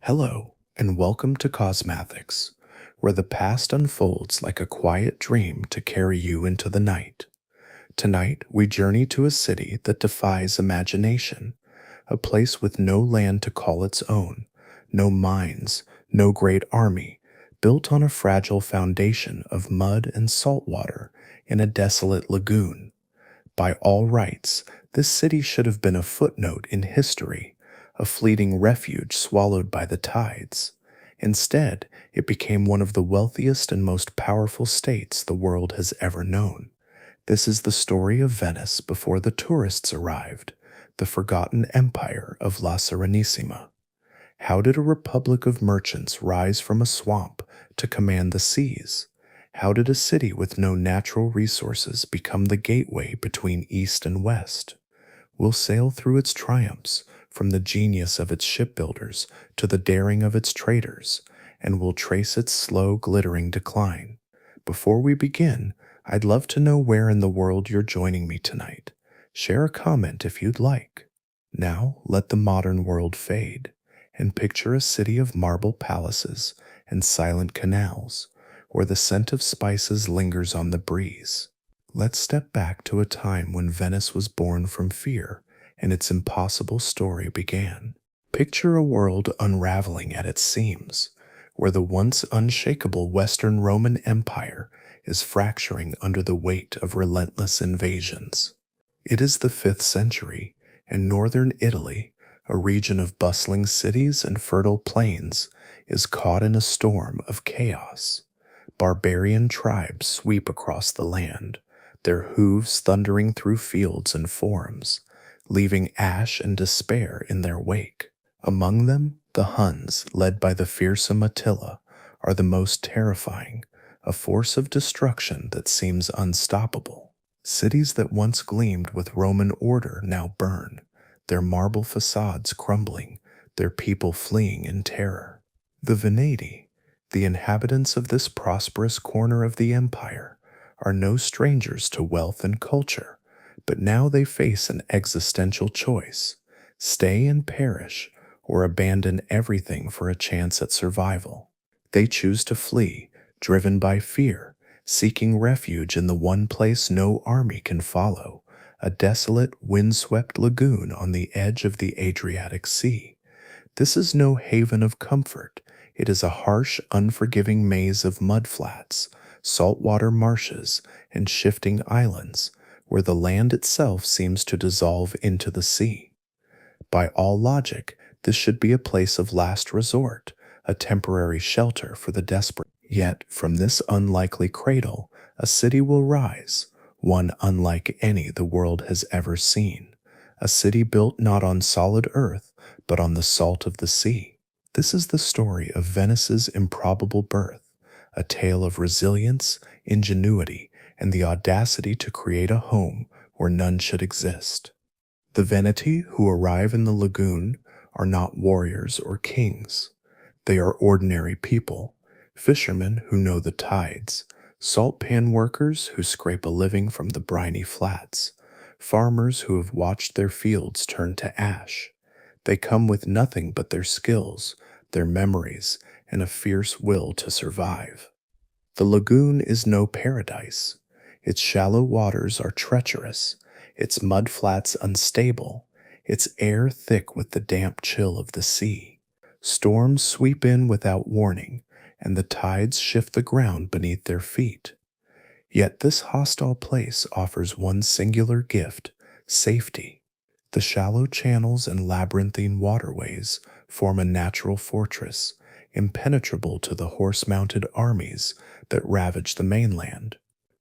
Hello, and welcome to Cosmathics, where the past unfolds like a quiet dream to carry you into the night. Tonight, we journey to a city that defies imagination, a place with no land to call its own, no mines, no great army, built on a fragile foundation of mud and salt water in a desolate lagoon. By all rights, this city should have been a footnote in history, a fleeting refuge swallowed by the tides. Instead, it became one of the wealthiest and most powerful states the world has ever known. This is the story of Venice before the tourists arrived, the forgotten empire of La Serenissima. How did a republic of merchants rise from a swamp to command the seas? How did a city with no natural resources become the gateway between East and West? We'll sail through its triumphs, from the genius of its shipbuilders to the daring of its traders, and we'll trace its slow, glittering decline. Before we begin, I'd love to know where in the world you're joining me tonight. Share a comment if you'd like. Now, let the modern world fade, and picture a city of marble palaces and silent canals, where the scent of spices lingers on the breeze. Let's step back to a time when Venice was born from fear and its impossible story began. Picture a world unraveling at its seams, where the once unshakable Western Roman Empire is fracturing under the weight of relentless invasions. It is the 5th century, and northern Italy, a region of bustling cities and fertile plains, is caught in a storm of chaos. Barbarian tribes sweep across the land, their hooves thundering through fields and forums, leaving ash and despair in their wake. Among them, the Huns, led by the fearsome Attila, are the most terrifying, a force of destruction that seems unstoppable. Cities that once gleamed with Roman order now burn, their marble facades crumbling, their people fleeing in terror. The Veneti, the inhabitants of this prosperous corner of the empire, are no strangers to wealth and culture, but now they face an existential choice: stay and perish, or abandon everything for a chance at survival. They choose to flee, driven by fear, seeking refuge in the one place no army can follow, a desolate, windswept lagoon on the edge of the Adriatic Sea. This is no haven of comfort. It is a harsh, unforgiving maze of mudflats, saltwater marshes, and shifting islands, where the land itself seems to dissolve into the sea. By all logic, this should be a place of last resort, a temporary shelter for the desperate. Yet, from this unlikely cradle, a city will rise, one unlike any the world has ever seen, a city built not on solid earth, but on the salt of the sea. This is the story of Venice's improbable birth, a tale of resilience, ingenuity, and the audacity to create a home where none should exist. The Veneti who arrive in the lagoon are not warriors or kings. They are ordinary people, fishermen who know the tides, salt pan workers who scrape a living from the briny flats, farmers who have watched their fields turn to ash. They come with nothing but their skills, their memories, and a fierce will to survive. The lagoon is no paradise. Its shallow waters are treacherous, its mudflats unstable, its air thick with the damp chill of the sea. Storms sweep in without warning, and the tides shift the ground beneath their feet. Yet this hostile place offers one singular gift: safety. The shallow channels and labyrinthine waterways form a natural fortress, impenetrable to the horse-mounted armies that ravage the mainland.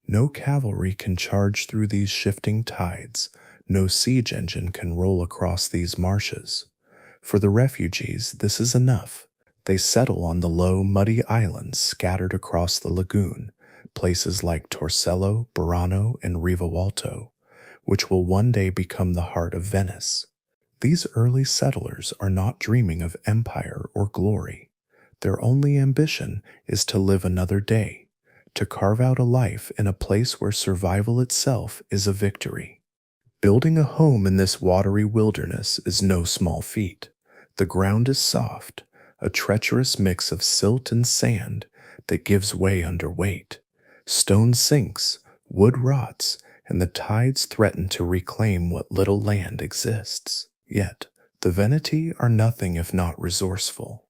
No cavalry can charge through these shifting tides, no siege engine can roll across these marshes. For the refugees, this is enough. They settle on the low, muddy islands scattered across the lagoon, places like Torcello, Burano, and Rivaulto, which will one day become the heart of Venice. These early settlers are not dreaming of empire or glory. Their only ambition is to live another day, to carve out a life in a place where survival itself is a victory. Building a home in this watery wilderness is no small feat. The ground is soft, a treacherous mix of silt and sand that gives way under weight. Stone sinks, wood rots, and the tides threaten to reclaim what little land exists. Yet, the Veneti are nothing if not resourceful.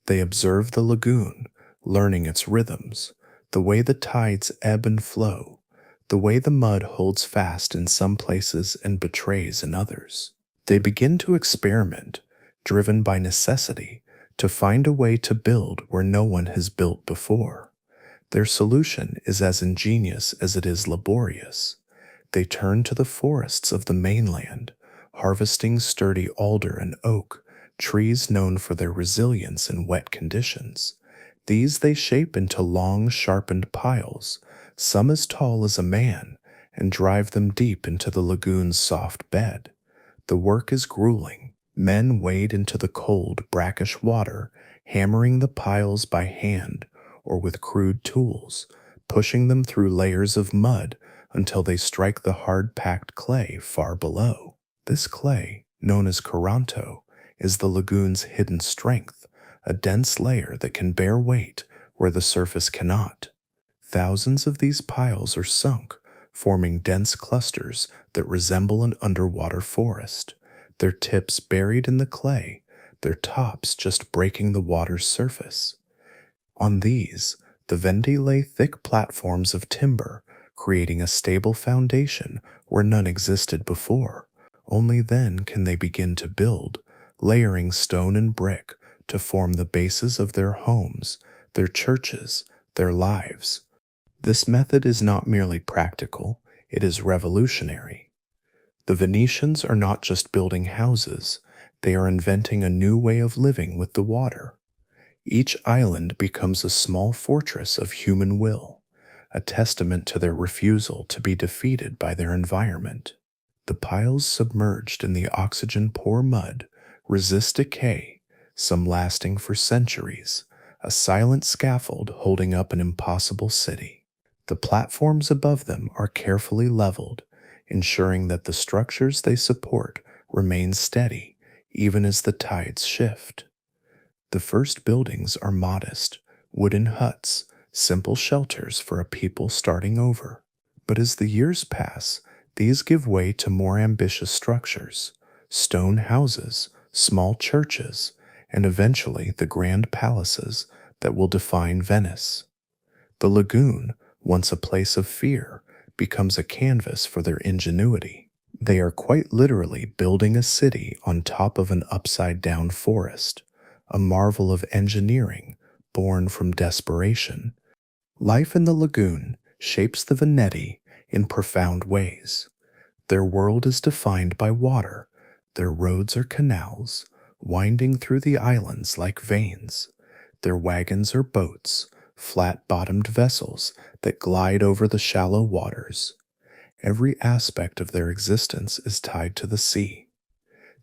They observe the lagoon, learning its rhythms, the way the tides ebb and flow, the way the mud holds fast in some places and betrays in others. They begin to experiment, driven by necessity, to find a way to build where no one has built before. Their solution is as ingenious as it is laborious. They turn to the forests of the mainland, harvesting sturdy alder and oak, trees known for their resilience in wet conditions. These they shape into long, sharpened piles, some as tall as a man, and drive them deep into the lagoon's soft bed. The work is grueling. Men wade into the cold, brackish water, hammering the piles by hand or with crude tools, pushing them through layers of mud until they strike the hard-packed clay far below. This clay, known as Coranto, is the lagoon's hidden strength, a dense layer that can bear weight where the surface cannot. Thousands of these piles are sunk, forming dense clusters that resemble an underwater forest, their tips buried in the clay, their tops just breaking the water's surface. On these, the Vendi lay thick platforms of timber, creating a stable foundation where none existed before. Only then can they begin to build, layering stone and brick to form the bases of their homes, their churches, their lives. This method is not merely practical, it is revolutionary. The Venetians are not just building houses, they are inventing a new way of living with the water. Each island becomes a small fortress of human will, a testament to their refusal to be defeated by their environment. The piles submerged in the oxygen-poor mud resist decay, some lasting for centuries, a silent scaffold holding up an impossible city. The platforms above them are carefully leveled, ensuring that the structures they support remain steady even as the tides shift. The first buildings are modest, wooden huts, simple shelters for a people starting over. But as the years pass, these give way to more ambitious structures, stone houses, small churches, and eventually the grand palaces that will define Venice. The lagoon, once a place of fear, becomes a canvas for their ingenuity. They are quite literally building a city on top of an upside-down forest, a marvel of engineering born from desperation. Life in the lagoon shapes the Veneti in profound ways. Their world is defined by water. Their roads are canals, winding through the islands like veins. Their wagons are boats, flat-bottomed vessels that glide over the shallow waters. Every aspect of their existence is tied to the sea.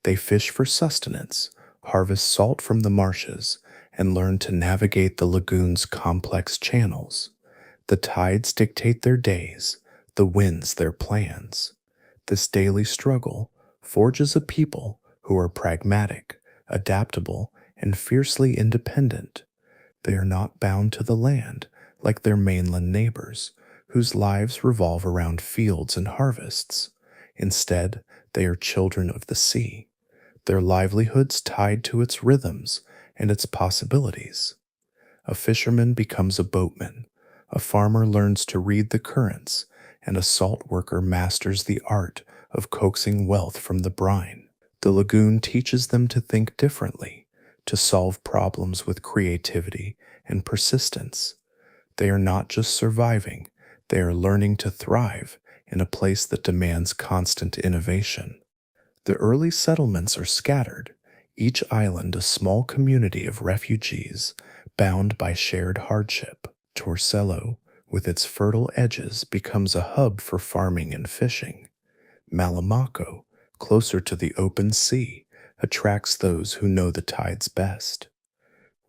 They fish for sustenance, harvest salt from the marshes, and learn to navigate the lagoon's complex channels. The tides dictate their days, the winds their plans. This daily struggle forges a people who are pragmatic, adaptable, and fiercely independent. They are not bound to the land like their mainland neighbors, whose lives revolve around fields and harvests. Instead, they are children of the sea, their livelihoods tied to its rhythms and its possibilities. A fisherman becomes a boatman, a farmer learns to read the currents, and a salt worker masters the art of coaxing wealth from the brine. The lagoon teaches them to think differently, to solve problems with creativity and persistence. They are not just surviving, they are learning to thrive in a place that demands constant innovation. The early settlements are scattered, each island a small community of refugees bound by shared hardship. Torcello, with its fertile edges, becomes a hub for farming and fishing. Malamaco, closer to the open sea, attracts those who know the tides best.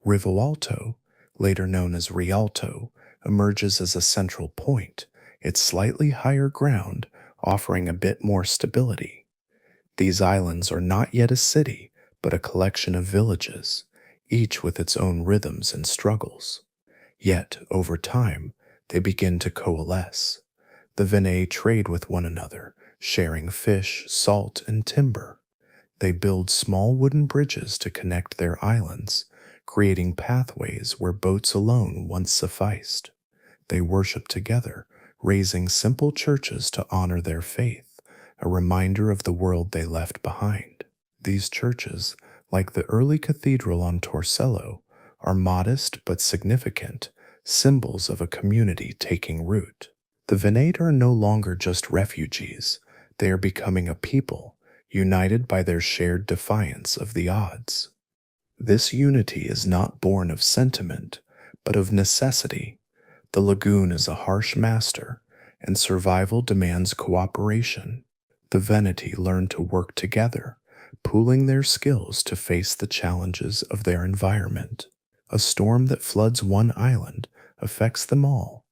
Rivoalto, later known as Rialto, emerges as a central point, its slightly higher ground offering a bit more stability. These islands are not yet a city, but a collection of villages, each with its own rhythms and struggles. Yet, over time, they begin to coalesce. The Veneti trade with one another, sharing fish, salt, and timber. They build small wooden bridges to connect their islands, creating pathways where boats alone once sufficed. They worship together, raising simple churches to honor their faith, a reminder of the world they left behind. These churches, like the early cathedral on Torcello, are modest but significant, symbols of a community taking root. The Veneti are no longer just refugees, they are becoming a people, united by their shared defiance of the odds. This unity is not born of sentiment, but of necessity. The lagoon is a harsh master, and survival demands cooperation. The Veneti learn to work together, pooling their skills to face the challenges of their environment. A storm that floods one island affects them all.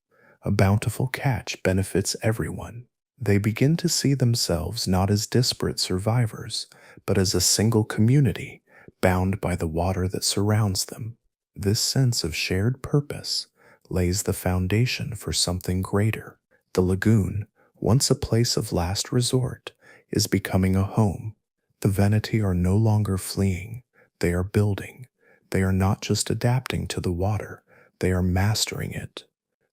A bountiful catch benefits everyone. They begin to see themselves not as disparate survivors, but as a single community bound by the water that surrounds them. This sense of shared purpose lays the foundation for something greater. The lagoon, once a place of last resort, is becoming a home. The Veneti are no longer fleeing, they are building. They are not just adapting to the water, they are mastering it.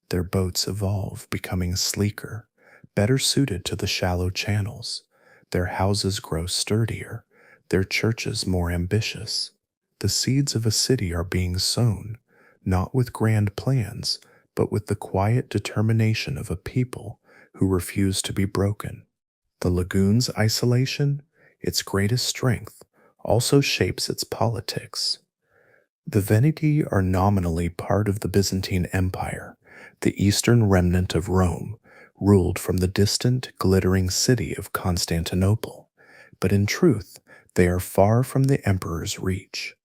Their boats evolve, becoming sleeker, better suited to the shallow channels. Their houses grow sturdier, their churches more ambitious. The seeds of a city are being sown, not with grand plans, but with the quiet determination of a people who refuse to be broken. The lagoon's isolation, its greatest strength, also shapes its politics. The Veneti are nominally part of the Byzantine Empire, the eastern remnant of Rome, ruled from the distant, glittering city of Constantinople. But in truth, they are far from the emperor's reach.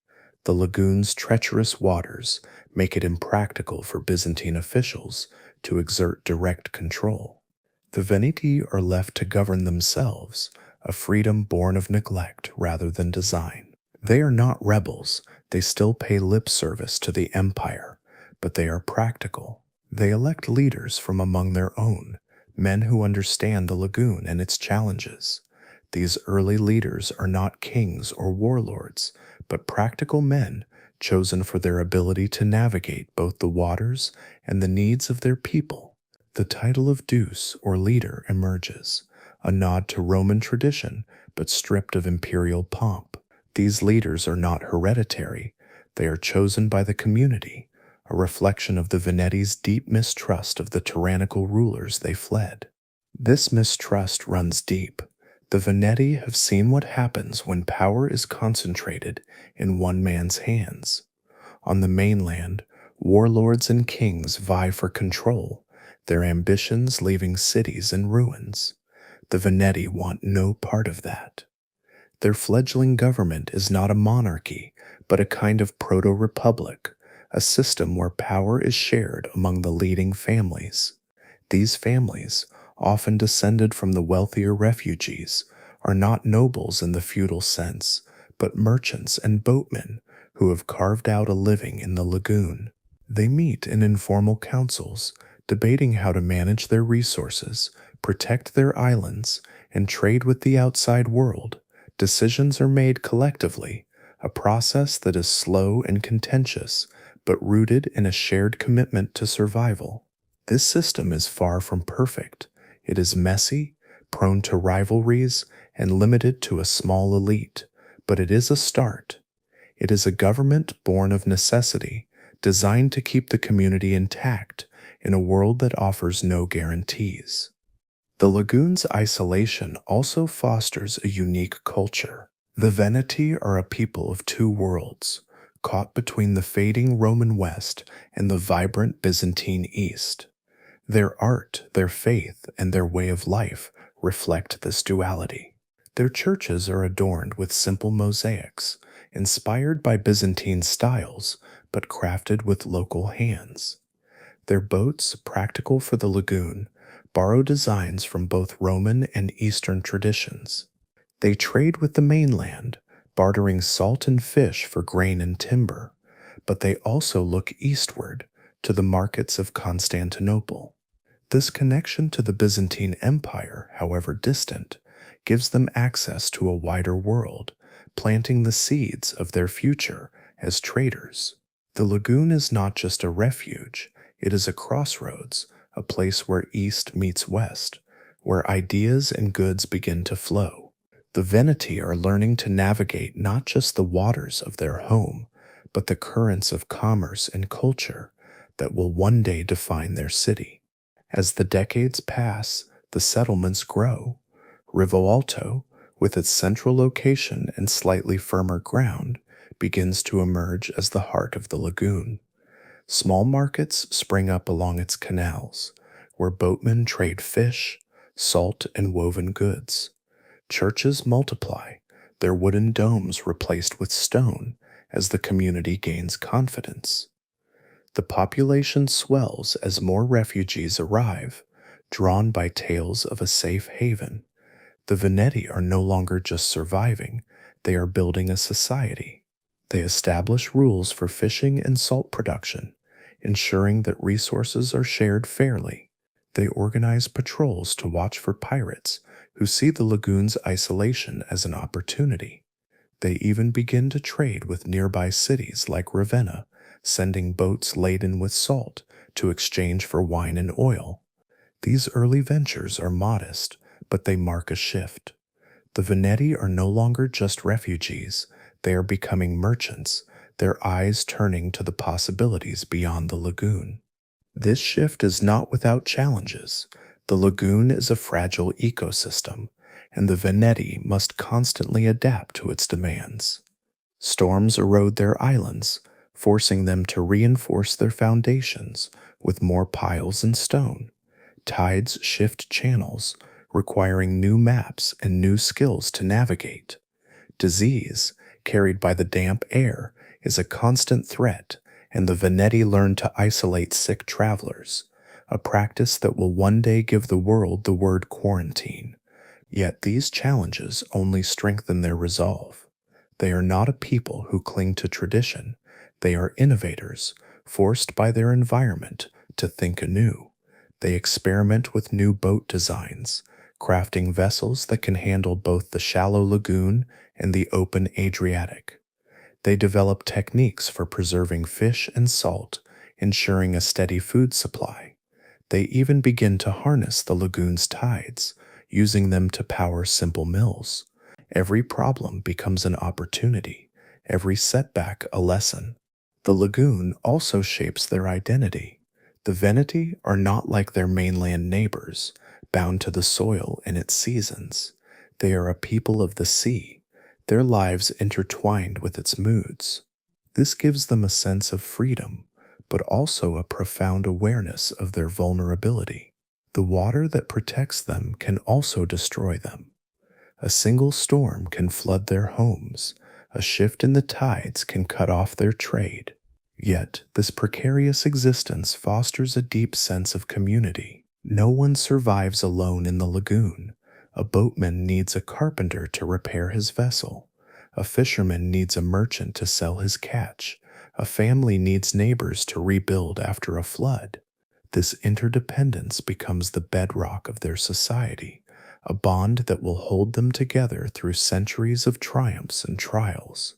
The lagoon's treacherous waters make it impractical for Byzantine officials to exert direct control. The Veneti are left to govern themselves, a freedom born of neglect rather than design. They are not rebels, they still pay lip service to the empire, but they are practical. They elect leaders from among their own, men who understand the lagoon and its challenges. These early leaders are not kings or warlords, but practical men chosen for their ability to navigate both the waters and the needs of their people. The title of Deus or leader emerges, a nod to Roman tradition but stripped of imperial pomp. These leaders are not hereditary, they are chosen by the community, a reflection of the Veneti's deep mistrust of the tyrannical rulers they fled. This mistrust runs deep. The Veneti have seen what happens when power is concentrated in one man's hands. On the mainland, warlords and kings vie for control, their ambitions leaving cities in ruins. The Veneti want no part of that. Their fledgling government is not a monarchy, but a kind of proto-republic, a system where power is shared among the leading families. These families, often descended from the wealthier refugees, are not nobles in the feudal sense, but merchants and boatmen who have carved out a living in the lagoon. They meet in informal councils, debating how to manage their resources, protect their islands, and trade with the outside world. Decisions are made collectively, a process that is slow and contentious, but rooted in a shared commitment to survival. This system is far from perfect. It is messy, prone to rivalries, and limited to a small elite, but it is a start. It is a government born of necessity, designed to keep the community intact in a world that offers no guarantees. The lagoon's isolation also fosters a unique culture. The Veneti are a people of two worlds, caught between the fading Roman West and the vibrant Byzantine East. Their art, their faith, and their way of life reflect this duality. Their churches are adorned with simple mosaics, inspired by Byzantine styles, but crafted with local hands. Their boats, practical for the lagoon, borrow designs from both Roman and Eastern traditions. They trade with the mainland, bartering salt and fish for grain and timber, but they also look eastward to the markets of Constantinople. This connection to the Byzantine Empire, however distant, gives them access to a wider world, planting the seeds of their future as traders. The lagoon is not just a refuge, it is a crossroads, a place where east meets west, where ideas and goods begin to flow. The Veneti are learning to navigate not just the waters of their home, but the currents of commerce and culture that will one day define their city. As the decades pass, the settlements grow. Rivoalto, with its central location and slightly firmer ground, begins to emerge as the heart of the lagoon. Small markets spring up along its canals, where boatmen trade fish, salt, and woven goods. Churches multiply, their wooden domes replaced with stone as the community gains confidence. The population swells as more refugees arrive, drawn by tales of a safe haven. The Veneti are no longer just surviving, they are building a society. They establish rules for fishing and salt production, ensuring that resources are shared fairly. They organize patrols to watch for pirates who see the lagoon's isolation as an opportunity. They even begin to trade with nearby cities like Ravenna, sending boats laden with salt to exchange for wine and oil. These early ventures are modest, but they mark a shift. The Veneti are no longer just refugees, they are becoming merchants, their eyes turning to the possibilities beyond the lagoon. This shift is not without challenges. The lagoon is a fragile ecosystem, and the Veneti must constantly adapt to its demands. Storms erode their islands, forcing them to reinforce their foundations with more piles and stone. Tides shift channels, requiring new maps and new skills to navigate. Disease, carried by the damp air, is a constant threat, and the Veneti learn to isolate sick travelers, a practice that will one day give the world the word quarantine. Yet these challenges only strengthen their resolve. They are not a people who cling to tradition. They are innovators, forced by their environment to think anew. They experiment with new boat designs, crafting vessels that can handle both the shallow lagoon and the open Adriatic. They develop techniques for preserving fish and salt, ensuring a steady food supply. They even begin to harness the lagoon's tides, using them to power simple mills. Every problem becomes an opportunity, every setback a lesson. The lagoon also shapes their identity. The Veneti are not like their mainland neighbors, bound to the soil and its seasons. They are a people of the sea, their lives intertwined with its moods. This gives them a sense of freedom, but also a profound awareness of their vulnerability. The water that protects them can also destroy them. A single storm can flood their homes, a shift in the tides can cut off their trade. Yet, this precarious existence fosters a deep sense of community. No one survives alone in the lagoon. A boatman needs a carpenter to repair his vessel. A fisherman needs a merchant to sell his catch. A family needs neighbors to rebuild after a flood. This interdependence becomes the bedrock of their society, a bond that will hold them together through centuries of triumphs and trials.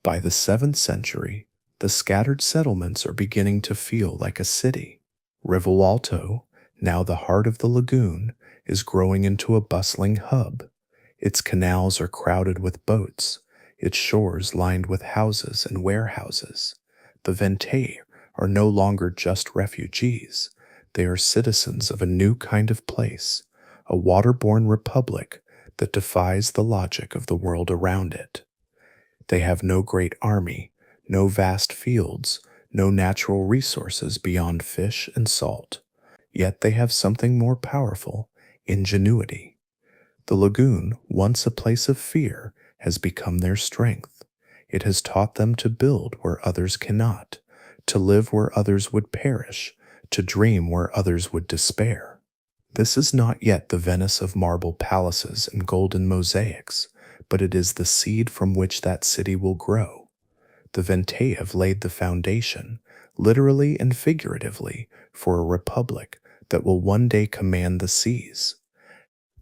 By the 7th century, the scattered settlements are beginning to feel like a city. Rivoalto, now the heart of the lagoon, is growing into a bustling hub. Its canals are crowded with boats, its shores lined with houses and warehouses. The Veneti are no longer just refugees. They are citizens of a new kind of place, a waterborne republic that defies the logic of the world around it. They have no great army, no vast fields, no natural resources beyond fish and salt. Yet they have something more powerful: ingenuity. The lagoon, once a place of fear, has become their strength. It has taught them to build where others cannot, to live where others would perish, to dream where others would despair. This is not yet the Venice of marble palaces and golden mosaics, but it is the seed from which that city will grow. The Venti have laid the foundation, literally and figuratively, for a republic that will one day command the seas.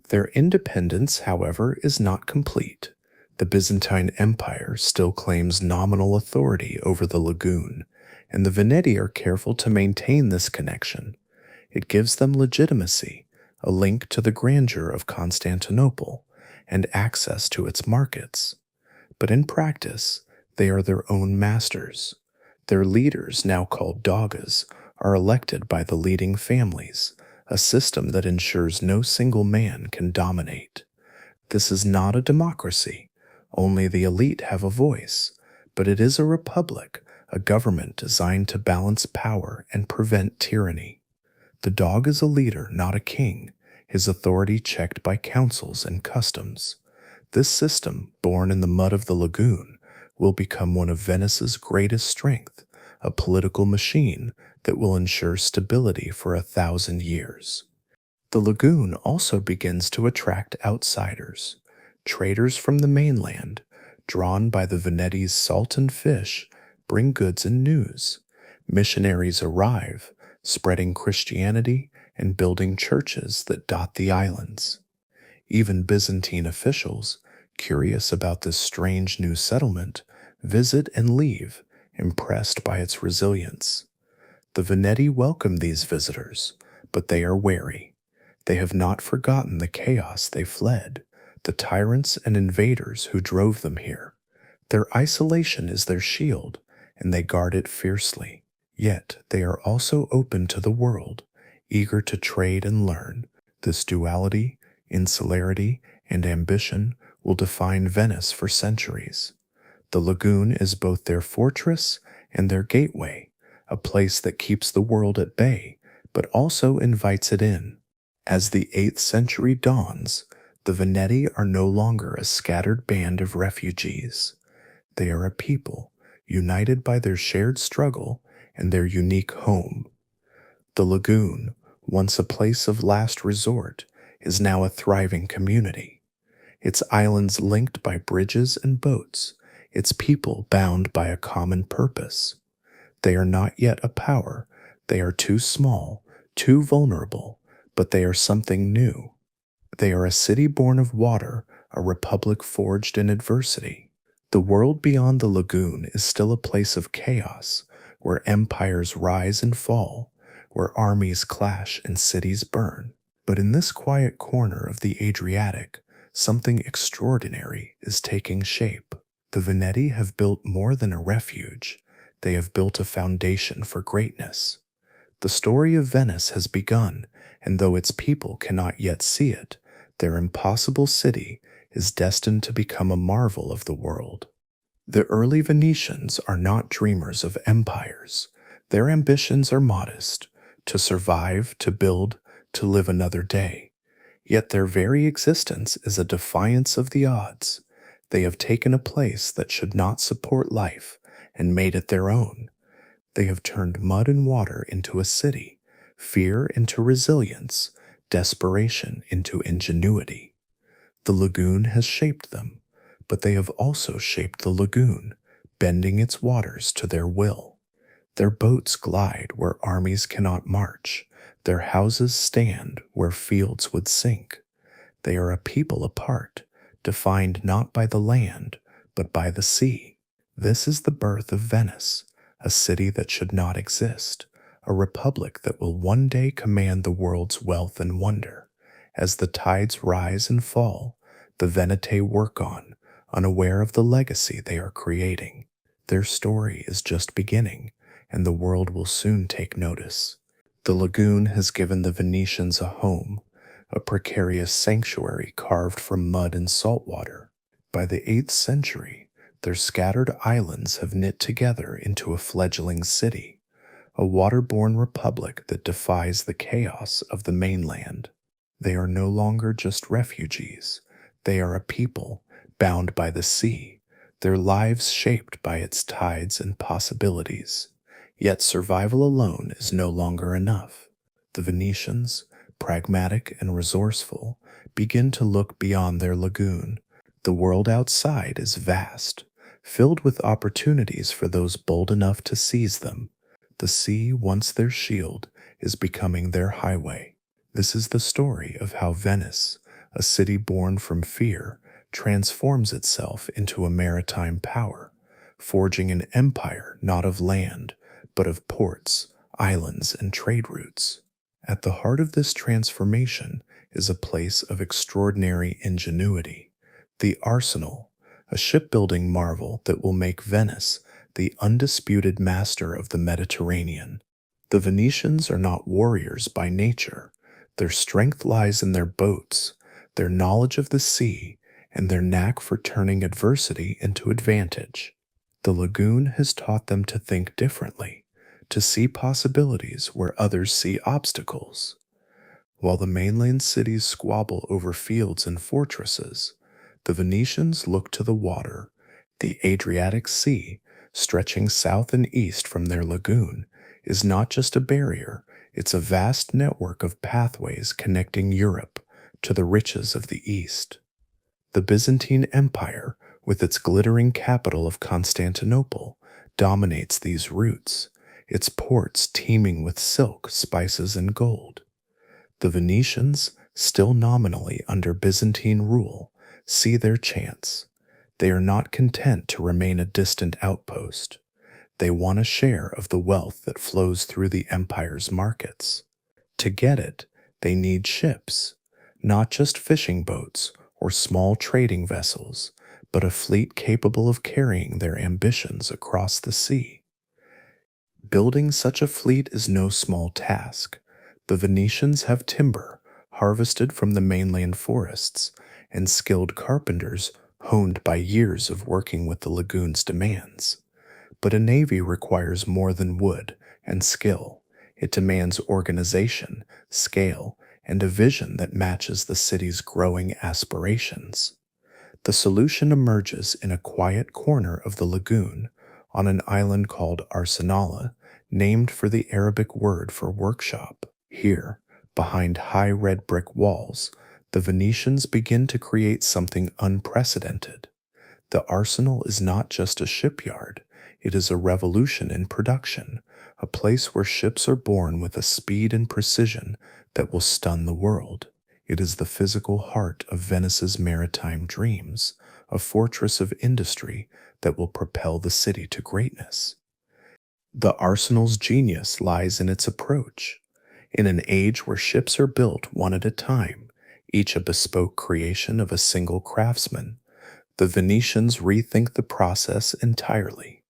Their independence, however, is not complete. The Byzantine Empire still claims nominal authority over the lagoon, and the Veneti are careful to maintain this connection. It gives them legitimacy, a link to the grandeur of Constantinople, and access to its markets. But in practice, they are their own masters. Their leaders, now called dogas, are elected by the leading families, a system that ensures no single man can dominate. This is not a democracy. Only the elite have a voice, but it is a republic, a government designed to balance power and prevent tyranny. The dog is a leader, not a king, his authority checked by councils and customs. This system, born in the mud of the lagoon, will become one of Venice's greatest strength, a political machine that will ensure stability for 1,000 years. The lagoon also begins to attract outsiders. Traders from the mainland, drawn by the Veneti's salt and fish, bring goods and news. Missionaries arrive, spreading Christianity and building churches that dot the islands. Even Byzantine officials, curious about this strange new settlement, visit and leave, impressed by its resilience. The Veneti welcome these visitors, but they are wary. They have not forgotten the chaos they fled, the tyrants and invaders who drove them here. Their isolation is their shield, and they guard it fiercely. Yet they are also open to the world, eager to trade and learn. This duality, insularity, and ambition will define Venice for centuries. The lagoon is both their fortress and their gateway, a place that keeps the world at bay, but also invites it in. As the 8th century dawns, the Veneti are no longer a scattered band of refugees. They are a people, united by their shared struggle and their unique home. The lagoon, once a place of last resort, is now a thriving community. Its islands linked by bridges and boats, its people bound by a common purpose. They are not yet a power, they are too small, too vulnerable, but they are something new. They are a city born of water, a republic forged in adversity. The world beyond the lagoon is still a place of chaos, where empires rise and fall, where armies clash and cities burn. But in this quiet corner of the Adriatic, something extraordinary is taking shape. The Veneti have built more than a refuge. They have built a foundation for greatness. The story of Venice has begun, and though its people cannot yet see it, their impossible city is destined to become a marvel of the world. The early Venetians are not dreamers of empires. Their ambitions are modest, to survive, to build, to live another day. Yet their very existence is a defiance of the odds. They have taken a place that should not support life and made it their own. They have turned mud and water into a city, fear into resilience, desperation into ingenuity. The lagoon has shaped them, but they have also shaped the lagoon, bending its waters to their will. Their boats glide where armies cannot march. Their houses stand where fields would sink. They are a people apart, defined not by the land, but by the sea. This is the birth of Venice, a city that should not exist, a republic that will one day command the world's wealth and wonder. As the tides rise and fall, the Veneti work on, unaware of the legacy they are creating. Their story is just beginning, and the world will soon take notice. The lagoon has given the Venetians a home, a precarious sanctuary carved from mud and salt water. By the 8th century, their scattered islands have knit together into a fledgling city, a waterborne republic that defies the chaos of the mainland. They are no longer just refugees. They are a people bound by the sea, their lives shaped by its tides and possibilities. Yet survival alone is no longer enough. The Venetians, pragmatic and resourceful, begin to look beyond their lagoon. The world outside is vast, filled with opportunities for those bold enough to seize them. The sea, once their shield, is becoming their highway. This is the story of how Venice, a city born from fear, transforms itself into a maritime power, forging an empire not of land, but of ports, islands, and trade routes. At the heart of this transformation is a place of extraordinary ingenuity, the Arsenal, a shipbuilding marvel that will make Venice the undisputed master of the Mediterranean. The Venetians are not warriors by nature. Their strength lies in their boats, their knowledge of the sea, and their knack for turning adversity into advantage. The lagoon has taught them to think differently, to see possibilities where others see obstacles. While the mainland cities squabble over fields and fortresses, the Venetians look to the water, the Adriatic Sea, stretching south and east from their lagoon, is not just a barrier, it's a vast network of pathways connecting Europe to the riches of the East. The Byzantine Empire, with its glittering capital of Constantinople, dominates these routes, its ports teeming with silk, spices, and gold. The Venetians, still nominally under Byzantine rule, see their chance. They are not content to remain a distant outpost. They want a share of the wealth that flows through the empire's markets. To get it, they need ships, not just fishing boats or small trading vessels, but a fleet capable of carrying their ambitions across the sea. Building such a fleet is no small task. The Venetians have timber harvested from the mainland forests and skilled carpenters honed by years of working with the lagoon's demands. But a navy requires more than wood and skill. It demands organization, scale, and a vision that matches the city's growing aspirations. The solution emerges in a quiet corner of the lagoon on an island called Arsenala, named for the Arabic word for workshop. Here, behind high red brick walls, the Venetians begin to create something unprecedented. The arsenal is not just a shipyard, it is a revolution in production, a place where ships are born with a speed and precision that will stun the world. It is the physical heart of Venice's maritime dreams, a fortress of industry that will propel the city to greatness. The arsenal's genius lies in its approach. In an age where ships are built one at a time, each a bespoke creation of a single craftsman, the Venetians rethink the process entirely.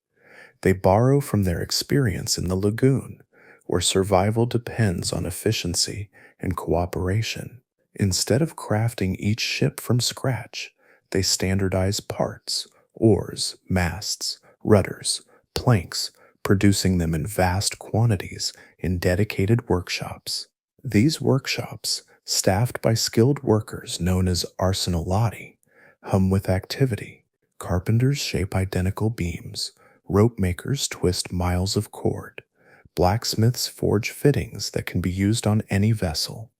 They borrow from their experience in the lagoon, where survival depends on efficiency and cooperation. Instead of crafting each ship from scratch, they standardize parts, oars, masts, rudders, planks, producing them in vast quantities in dedicated workshops. These workshops, staffed by skilled workers known as arsenalati, hum with activity. Carpenters shape identical beams, rope makers twist miles of cord, blacksmiths forge fittings that can be used on any vessel.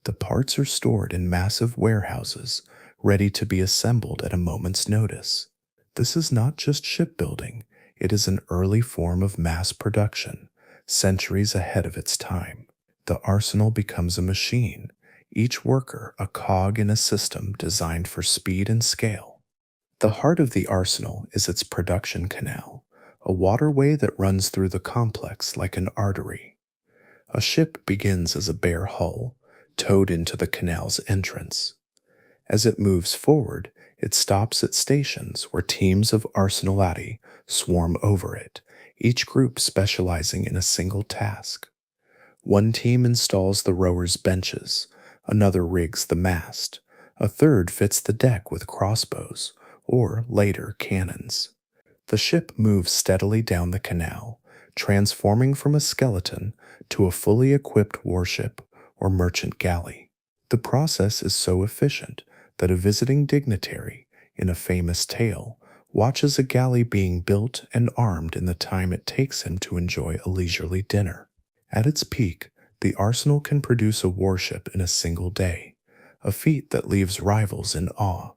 The parts are stored in massive warehouses, ready to be assembled at a moment's notice. This is not just shipbuilding, it is an early form of mass production, centuries ahead of its time. The arsenal becomes a machine, each worker a cog in a system designed for speed and scale. The heart of the arsenal is its production canal, a waterway that runs through the complex like an artery. A ship begins as a bare hull, towed into the canal's entrance. As it moves forward, it stops at stations where teams of arsenalati swarm over it, each group specializing in a single task. One team installs the rowers' benches, another rigs the mast, a third fits the deck with crossbows, or later cannons. The ship moves steadily down the canal, transforming from a skeleton to a fully equipped warship or merchant galley. The process is so efficient that a visiting dignitary, in a famous tale, watches a galley being built and armed in the time it takes him to enjoy a leisurely dinner. At its peak, the arsenal can produce a warship in a single day, a feat that leaves rivals in awe.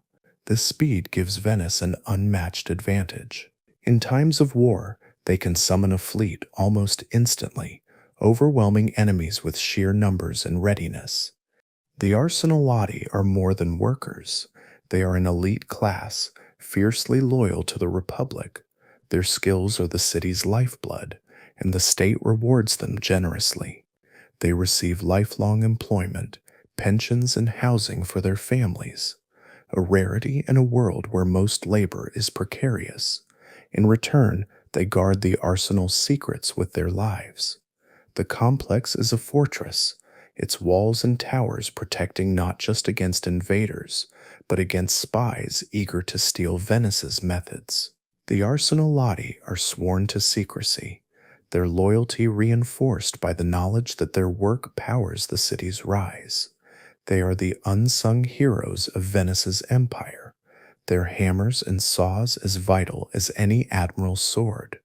This speed gives Venice an unmatched advantage. In times of war, they can summon a fleet almost instantly, overwhelming enemies with sheer numbers and readiness. The Arsenalati are more than workers. They are an elite class, fiercely loyal to the Republic. Their skills are the city's lifeblood, and the state rewards them generously. They receive lifelong employment, pensions, and housing for their families, a rarity in a world where most labor is precarious. In return, they guard the arsenal's secrets with their lives. The complex is a fortress, its walls and towers protecting not just against invaders, but against spies eager to steal Venice's methods. The Arsenalati are sworn to secrecy, their loyalty reinforced by the knowledge that their work powers the city's rise. They are the unsung heroes of Venice's empire, their hammers and saws as vital as any admiral's sword.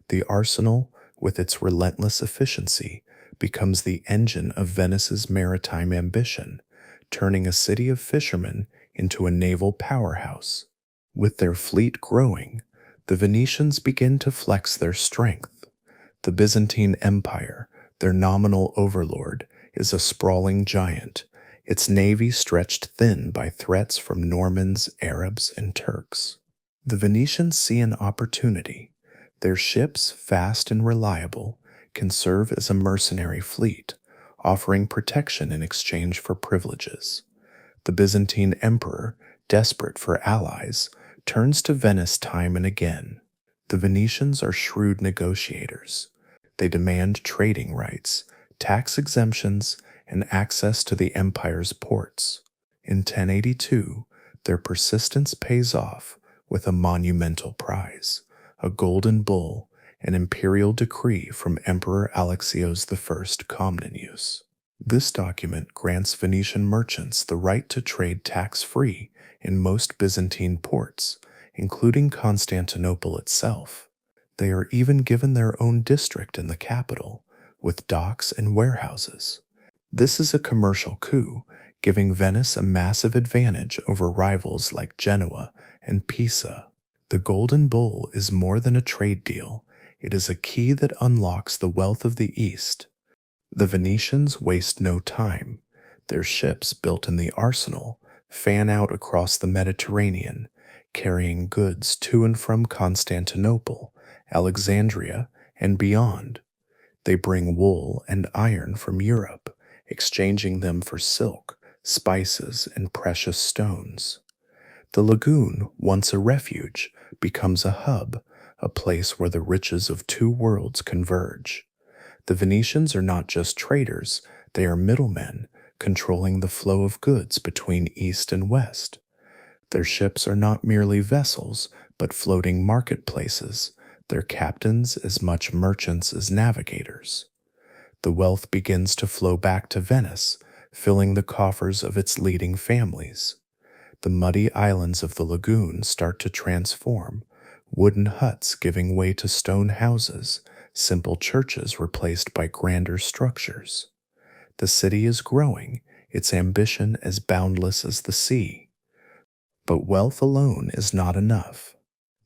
The arsenal, with its relentless efficiency, becomes the engine of Venice's maritime ambition, turning a city of fishermen into a naval powerhouse. With their fleet growing, the Venetians begin to flex their strength. The Byzantine Empire, their nominal overlord, is a sprawling giant, its navy stretched thin by threats from Normans, Arabs, and Turks. The Venetians see an opportunity. Their ships, fast and reliable, can serve as a mercenary fleet, offering protection in exchange for privileges. The Byzantine emperor, desperate for allies, turns to Venice time and again. The Venetians are shrewd negotiators. They demand trading rights, tax exemptions, and access to the empire's ports. In 1082, their persistence pays off with a monumental prize, a golden bull, an imperial decree from Emperor Alexios I Comnenus. This document grants Venetian merchants the right to trade tax-free in most Byzantine ports, including Constantinople itself. They are even given their own district in the capital, with docks and warehouses. This is a commercial coup, giving Venice a massive advantage over rivals like Genoa and Pisa. The Golden Bull is more than a trade deal. It is a key that unlocks the wealth of the East. The Venetians waste no time. Their ships, built in the arsenal, fan out across the Mediterranean, carrying goods to and from Constantinople, Alexandria, and beyond. They bring wool and iron from Europe, exchanging them for silk, spices, and precious stones. The lagoon, once a refuge, becomes a hub, a place where the riches of two worlds converge. The Venetians are not just traders, they are middlemen, controlling the flow of goods between East and West. Their ships are not merely vessels, but floating marketplaces, their captains as much merchants as navigators. The wealth begins to flow back to Venice, filling the coffers of its leading families. The muddy islands of the lagoon start to transform, wooden huts giving way to stone houses, simple churches replaced by grander structures. The city is growing, its ambition as boundless as the sea. But wealth alone is not enough.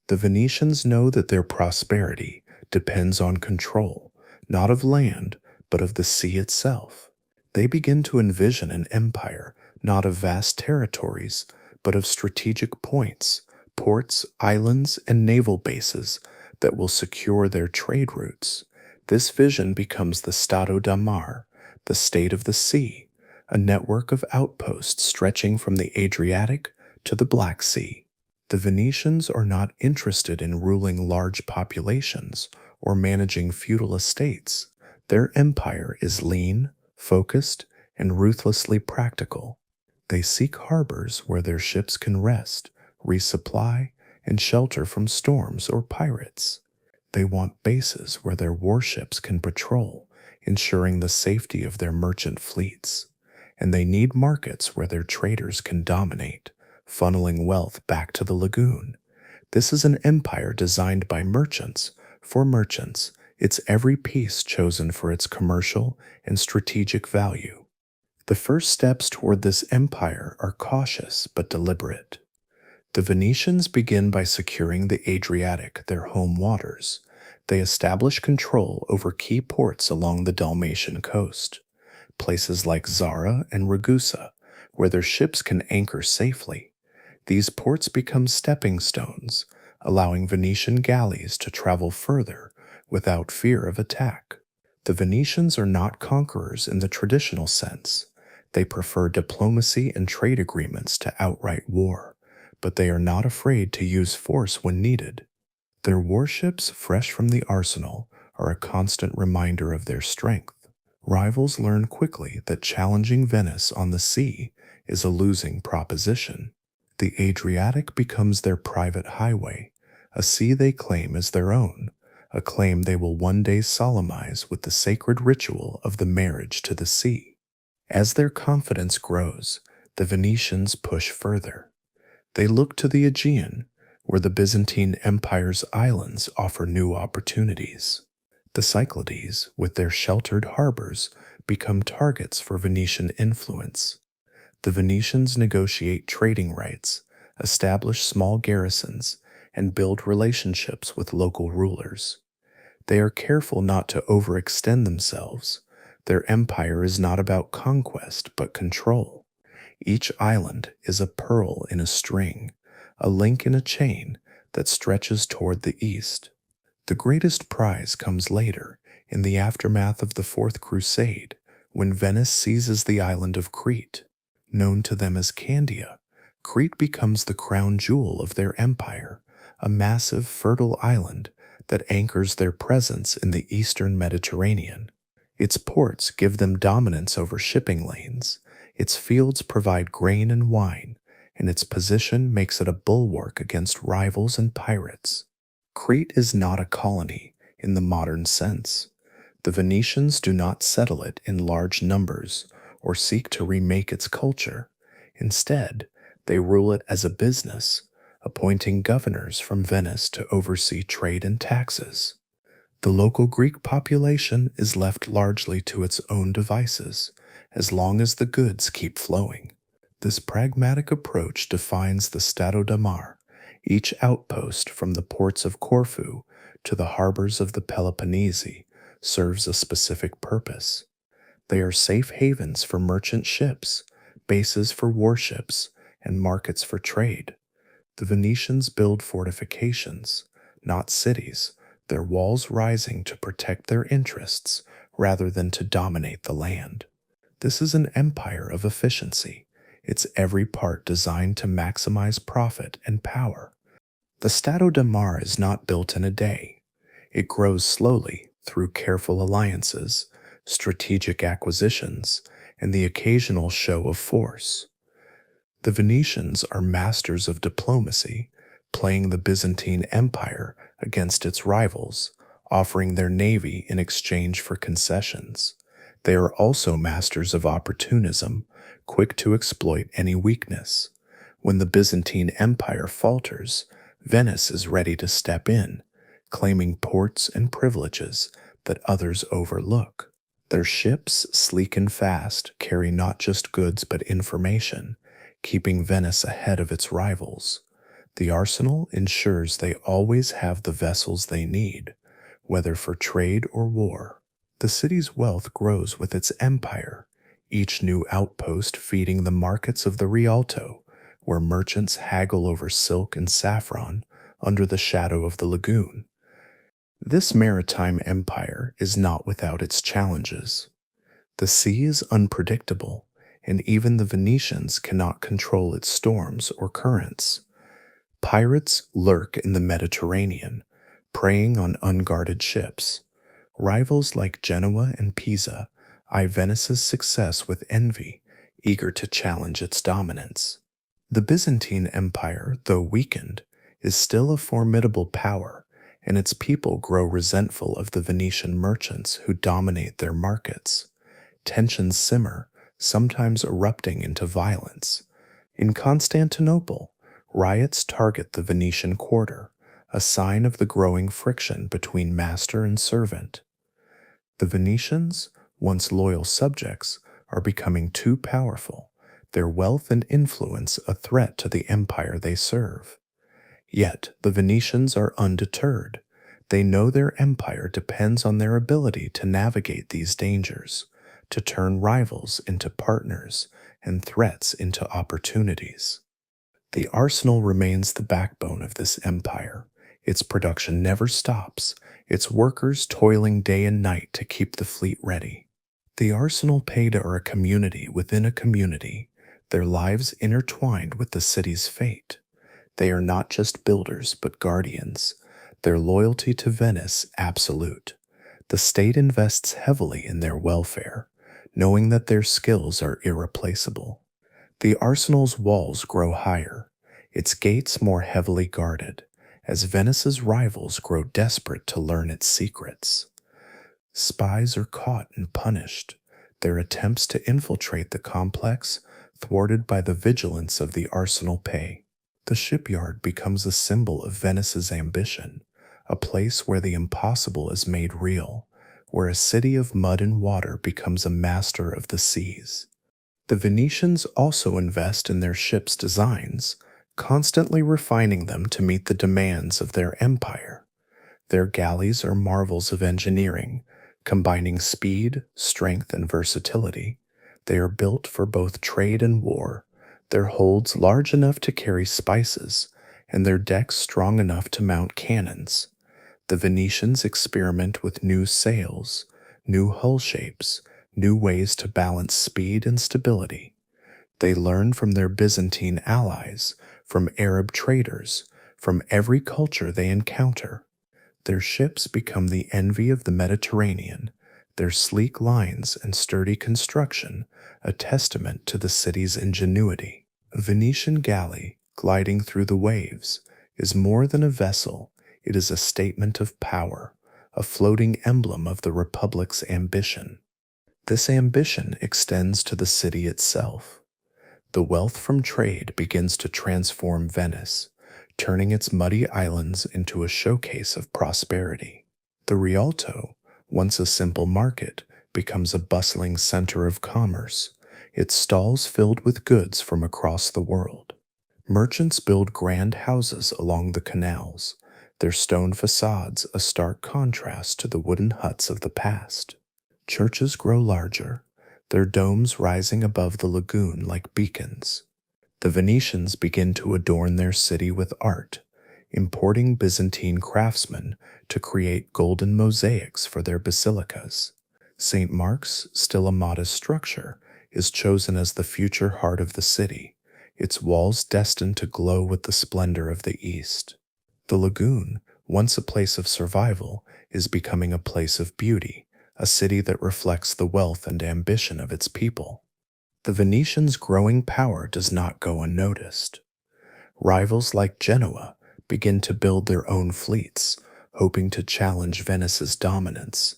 The Venetians know that their prosperity depends on control, not of land, but of the sea itself. They begin to envision an empire, not of vast territories, but of strategic points, ports, islands, and naval bases that will secure their trade routes. This vision becomes the Stato da Mar, the state of the sea, a network of outposts stretching from the Adriatic to the Black Sea. The Venetians are not interested in ruling large populations or managing feudal estates. Their empire is lean, focused, and ruthlessly practical. They seek harbors where their ships can rest, resupply, and shelter from storms or pirates. They want bases where their warships can patrol, ensuring the safety of their merchant fleets. And they need markets where their traders can dominate, funneling wealth back to the lagoon. This is an empire designed by merchants, for merchants, its every piece chosen for its commercial and strategic value. The first steps toward this empire are cautious but deliberate. The Venetians begin by securing the Adriatic, their home waters. They establish control over key ports along the Dalmatian coast, places like Zara and Ragusa, where their ships can anchor safely. These ports become stepping stones, allowing Venetian galleys to travel further without fear of attack. The Venetians are not conquerors in the traditional sense. They prefer diplomacy and trade agreements to outright war, but they are not afraid to use force when needed. Their warships, fresh from the arsenal, are a constant reminder of their strength. Rivals learn quickly that challenging Venice on the sea is a losing proposition. The Adriatic becomes their private highway, a sea they claim as their own, a claim they will one day solemnize with the sacred ritual of the marriage to the sea. As their confidence grows, the Venetians push further. They look to the Aegean, where the Byzantine Empire's islands offer new opportunities. The Cyclades, with their sheltered harbors, become targets for Venetian influence. The Venetians negotiate trading rights, establish small garrisons, and build relationships with local rulers. They are careful not to overextend themselves. Their empire is not about conquest, but control. Each island is a pearl in a string, a link in a chain that stretches toward the east. The greatest prize comes later, in the aftermath of the Fourth Crusade, when Venice seizes the island of Crete. Known to them as Candia, Crete becomes the crown jewel of their empire, a massive, fertile island that anchors their presence in the eastern Mediterranean. Its ports give them dominance over shipping lanes, its fields provide grain and wine, and its position makes it a bulwark against rivals and pirates. Crete is not a colony in the modern sense. The Venetians do not settle it in large numbers or seek to remake its culture. Instead, they rule it as a business, appointing governors from Venice to oversee trade and taxes. The local Greek population is left largely to its own devices, as long as the goods keep flowing. This pragmatic approach defines the Stato da Mar. Each outpost, from the ports of Corfu to the harbors of the Peloponnese, serves a specific purpose. They are safe havens for merchant ships, bases for warships, and markets for trade. The Venetians build fortifications, not cities, their walls rising to protect their interests rather than to dominate the land. This is an empire of efficiency, its every part designed to maximize profit and power. The Stato da Mar is not built in a day. It grows slowly through careful alliances, strategic acquisitions, and the occasional show of force. The Venetians are masters of diplomacy, playing the Byzantine Empire against its rivals, offering their navy in exchange for concessions. They are also masters of opportunism, quick to exploit any weakness. When the Byzantine Empire falters, Venice is ready to step in, claiming ports and privileges that others overlook. Their ships, sleek and fast, carry not just goods but information, keeping Venice ahead of its rivals. The arsenal ensures they always have the vessels they need, whether for trade or war. The city's wealth grows with its empire, each new outpost feeding the markets of the Rialto, where merchants haggle over silk and saffron under the shadow of the lagoon. This maritime empire is not without its challenges. The sea is unpredictable, and even the Venetians cannot control its storms or currents. Pirates lurk in the Mediterranean, preying on unguarded ships. Rivals like Genoa and Pisa eye Venice's success with envy, eager to challenge its dominance. The Byzantine Empire, though weakened, is still a formidable power, and its people grow resentful of the Venetian merchants who dominate their markets. Tensions simmer, sometimes erupting into violence. In Constantinople, riots target the Venetian quarter, a sign of the growing friction between master and servant. The Venetians, once loyal subjects, are becoming too powerful. their wealth and influence a threat to the empire they serve. Yet the Venetians are undeterred. They know their empire depends on their ability to navigate these dangers, to turn rivals into partners and threats into opportunities. The arsenal remains the backbone of this empire. Its production never stops, its workers toiling day and night to keep the fleet ready. The arsenal paid are a community within a community, their lives intertwined with the city's fate. They are not just builders, but guardians, their loyalty to Venice absolute. The state invests heavily in their welfare, knowing that their skills are irreplaceable. The arsenal's walls grow higher, its gates more heavily guarded, as Venice's rivals grow desperate to learn its secrets. Spies are caught and punished, their attempts to infiltrate the complex thwarted by the vigilance of the arsenal pay. The shipyard becomes a symbol of Venice's ambition, a place where the impossible is made real, where a city of mud and water becomes a master of the seas. The Venetians also invest in their ships' designs, constantly refining them to meet the demands of their empire. Their galleys are marvels of engineering, combining speed, strength, and versatility. They are built for both trade and war, their holds large enough to carry spices, and their decks strong enough to mount cannons. The Venetians experiment with new sails, new hull shapes, new ways to balance speed and stability. They learn from their Byzantine allies, from Arab traders, from every culture they encounter. Their ships become the envy of the Mediterranean, their sleek lines and sturdy construction a testament to the city's ingenuity. A Venetian galley, gliding through the waves, is more than a vessel, it is a statement of power, a floating emblem of the Republic's ambition. This ambition extends to the city itself. The wealth from trade begins to transform Venice, turning its muddy islands into a showcase of prosperity. The Rialto, once a simple market, becomes a bustling center of commerce, its stalls filled with goods from across the world. Merchants build grand houses along the canals, their stone facades a stark contrast to the wooden huts of the past. Churches grow larger, their domes rising above the lagoon like beacons. The Venetians begin to adorn their city with art, importing Byzantine craftsmen to create golden mosaics for their basilicas. St. Mark's, still a modest structure, is chosen as the future heart of the city, its walls destined to glow with the splendor of the East. The lagoon, once a place of survival, is becoming a place of beauty, a city that reflects the wealth and ambition of its people. The Venetians' growing power does not go unnoticed. Rivals like Genoa begin to build their own fleets, hoping to challenge Venice's dominance.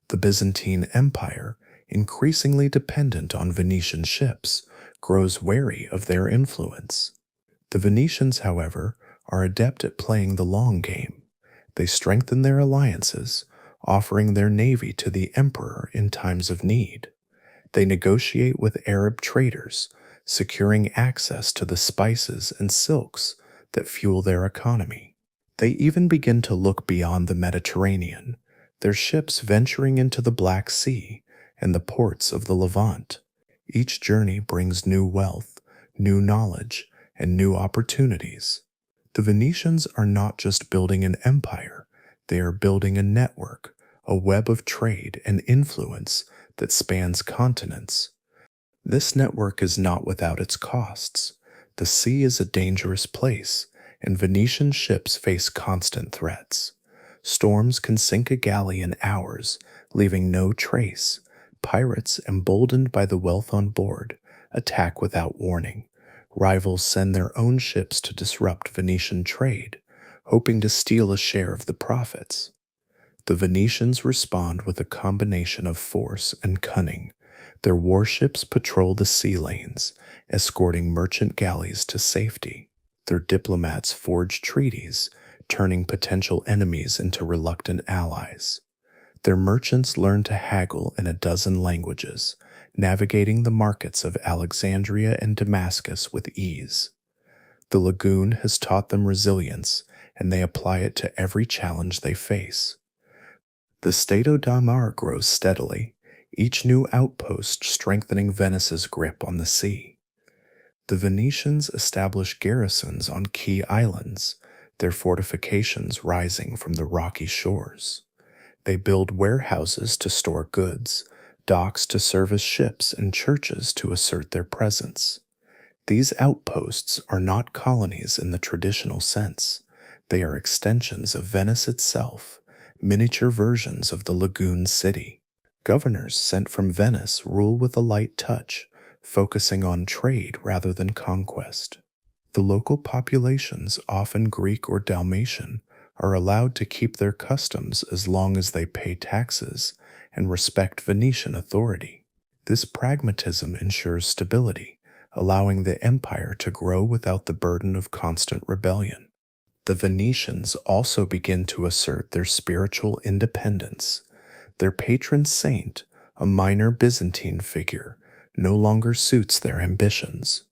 The Byzantine Empire, increasingly dependent on Venetian ships, grows wary of their influence. The Venetians, however, are adept at playing the long game. They strengthen their alliances, offering their navy to the emperor in times of need. They negotiate with Arab traders, securing access to the spices and silks that fuel their economy. They even begin to look beyond the Mediterranean, their ships venturing into the Black Sea and the ports of the Levant. Each journey brings new wealth, new knowledge, and new opportunities. The Venetians are not just building an empire, they are building a network, a web of trade and influence that spans continents. This network is not without its costs. The sea is a dangerous place, and Venetian ships face constant threats. Storms can sink a galley in hours, leaving no trace. Pirates, emboldened by the wealth on board, attack without warning. Rivals send their own ships to disrupt Venetian trade, hoping to steal a share of the profits. The Venetians respond with a combination of force and cunning. Their warships patrol the sea lanes, escorting merchant galleys to safety. Their diplomats forge treaties, turning potential enemies into reluctant allies. Their merchants learn to haggle in a dozen languages, navigating the markets of Alexandria and Damascus with ease. The lagoon has taught them resilience, and they apply it to every challenge they face. The Stato da Mar grows steadily, each new outpost strengthening Venice's grip on the sea. The Venetians establish garrisons on key islands, their fortifications rising from the rocky shores. They build warehouses to store goods, docks to service ships, and churches to assert their presence. These outposts are not colonies in the traditional sense. They are extensions of Venice itself, miniature versions of the lagoon city. Governors sent from Venice rule with a light touch, focusing on trade rather than conquest. The local populations, often Greek or Dalmatian, are allowed to keep their customs as long as they pay taxes and respect Venetian authority. This pragmatism ensures stability, allowing the empire to grow without the burden of constant rebellion. The Venetians also begin to assert their spiritual independence. Their patron saint, a minor Byzantine figure, no longer suits their ambitions.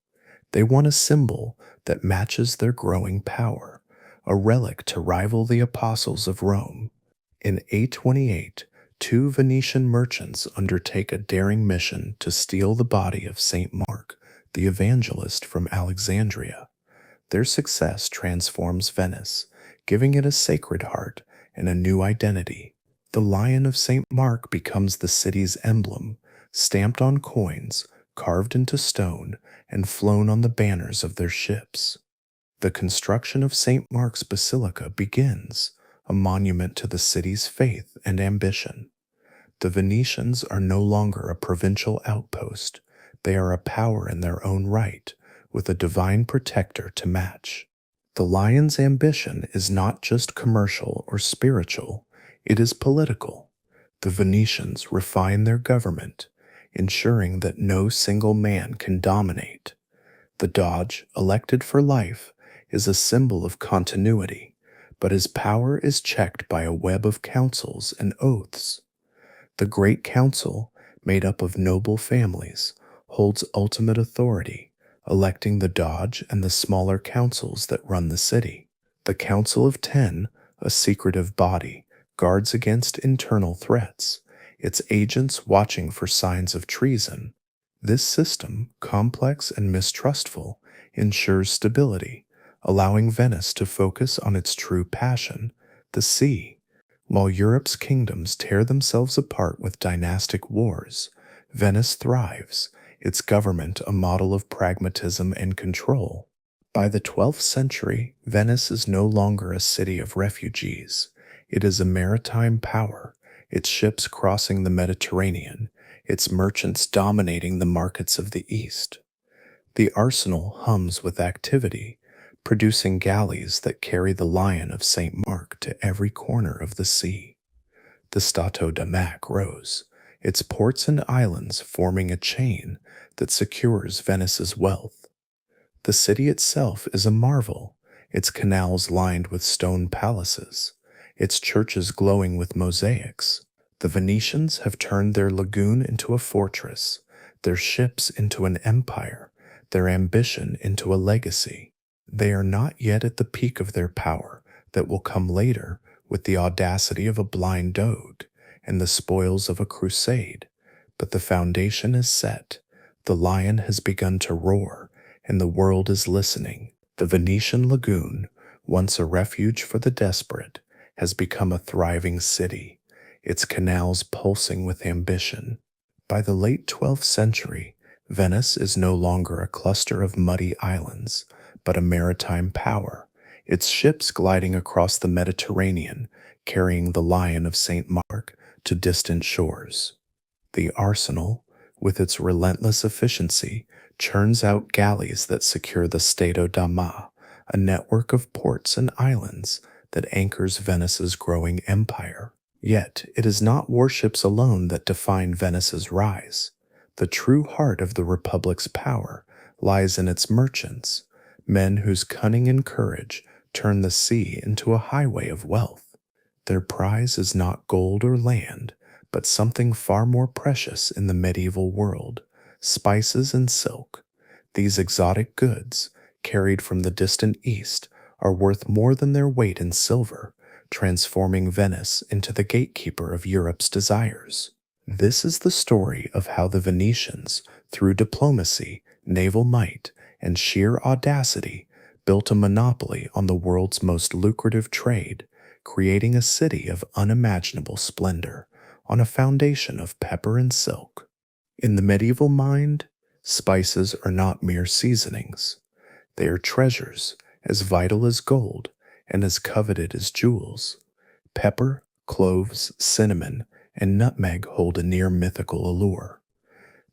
They want a symbol that matches their growing power, a relic to rival the apostles of Rome. In 828, two Venetian merchants undertake a daring mission to steal the body of Saint Mark, the evangelist from Alexandria. Their success transforms Venice, giving it a sacred heart and a new identity. The Lion of St. Mark becomes the city's emblem, stamped on coins, carved into stone, and flown on the banners of their ships. The construction of St. Mark's Basilica begins, a monument to the city's faith and ambition. The Venetians are no longer a provincial outpost. They are a power in their own right, with a divine protector to match. The lion's ambition is not just commercial or spiritual, it is political. The Venetians refine their government, ensuring that no single man can dominate. The Doge, elected for life, is a symbol of continuity, but his power is checked by a web of councils and oaths. The Great Council, made up of noble families, holds ultimate authority, electing the Doge and the smaller councils that run the city. The Council of Ten, a secretive body, guards against internal threats, its agents watching for signs of treason. This system, complex and mistrustful, ensures stability, allowing Venice to focus on its true passion, the sea. While Europe's kingdoms tear themselves apart with dynastic wars, Venice thrives, its government a model of pragmatism and control. By the 12th century, Venice is no longer a city of refugees. It is a maritime power, its ships crossing the Mediterranean, its merchants dominating the markets of the East. The arsenal hums with activity, producing galleys that carry the Lion of St. Mark to every corner of the sea. The Stato da Mar grows, its ports and islands forming a chain that secures Venice's wealth. The city itself is a marvel, its canals lined with stone palaces, its churches glowing with mosaics. The Venetians have turned their lagoon into a fortress, their ships into an empire, their ambition into a legacy. They are not yet at the peak of their power that will come later with the audacity of a blind dode and the spoils of a crusade, but the foundation is set, the lion has begun to roar, and the world is listening. The Venetian lagoon, once a refuge for the desperate, has become a thriving city, its canals pulsing with ambition. By the late 12th century, Venice is no longer a cluster of muddy islands, but a maritime power, its ships gliding across the Mediterranean, carrying the Lion of St. Mark to distant shores. The arsenal, with its relentless efficiency, churns out galleys that secure the Stato da Mar, a network of ports and islands that anchors Venice's growing empire. Yet, it is not warships alone that define Venice's rise. The true heart of the Republic's power lies in its merchants, men whose cunning and courage turn the sea into a highway of wealth. Their prize is not gold or land, but something far more precious in the medieval world: spices and silk. These exotic goods, carried from the distant east, are worth more than their weight in silver, transforming Venice into the gatekeeper of Europe's desires. This is the story of how the Venetians, through diplomacy, naval might, and sheer audacity, built a monopoly on the world's most lucrative trade, creating a city of unimaginable splendor on a foundation of pepper and silk. In the medieval mind, spices are not mere seasonings. They are treasures as vital as gold and as coveted as jewels. Pepper, cloves, cinnamon, and nutmeg hold a near mythical allure.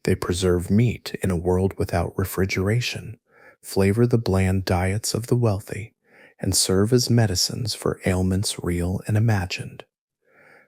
They preserve meat in a world without refrigeration, flavor the bland diets of the wealthy, and serve as medicines for ailments real and imagined.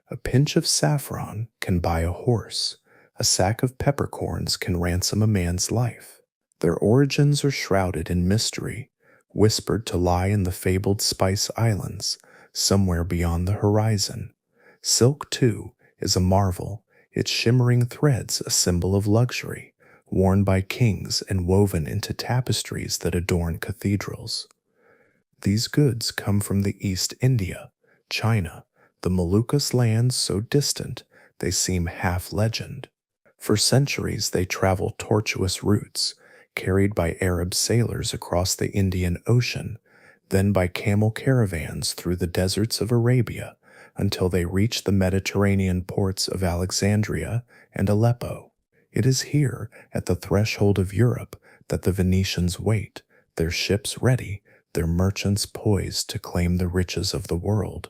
A pinch of saffron can buy a horse. A sack of peppercorns can ransom a man's life. Their origins are shrouded in mystery, whispered to lie in the fabled Spice Islands, somewhere beyond the horizon. Silk, too, is a marvel, its shimmering threads a symbol of luxury, worn by kings and woven into tapestries that adorn cathedrals. These goods come from the East India, China, the Moluccas lands so distant they seem half legend. For centuries they travel tortuous routes, carried by Arab sailors across the Indian Ocean, then by camel caravans through the deserts of Arabia until they reach the Mediterranean ports of Alexandria and Aleppo. It is here, at the threshold of Europe, that the Venetians wait, their ships ready, their merchants poised to claim the riches of the world.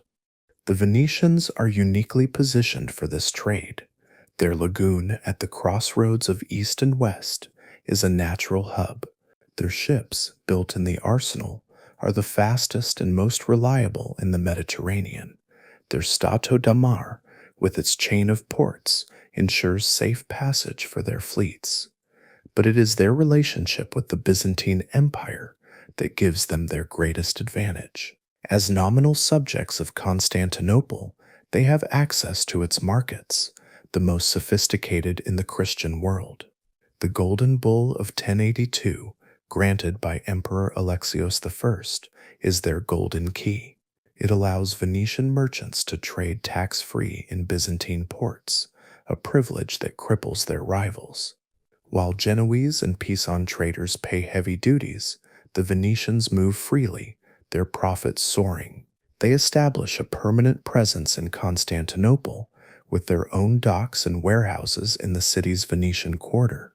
The Venetians are uniquely positioned for this trade. Their lagoon at the crossroads of east and west is a natural hub. Their ships, built in the arsenal, are the fastest and most reliable in the Mediterranean. Their Stato da Mar, with its chain of ports, ensures safe passage for their fleets. But it is their relationship with the Byzantine Empire that gives them their greatest advantage. As nominal subjects of Constantinople, they have access to its markets, the most sophisticated in the Christian world. The Golden Bull of 1082, granted by Emperor Alexios I, is their golden key. It allows Venetian merchants to trade tax-free in Byzantine ports, a privilege that cripples their rivals. While Genoese and Pisan traders pay heavy duties, the Venetians move freely, their profits soaring. They establish a permanent presence in Constantinople, with their own docks and warehouses in the city's Venetian quarter.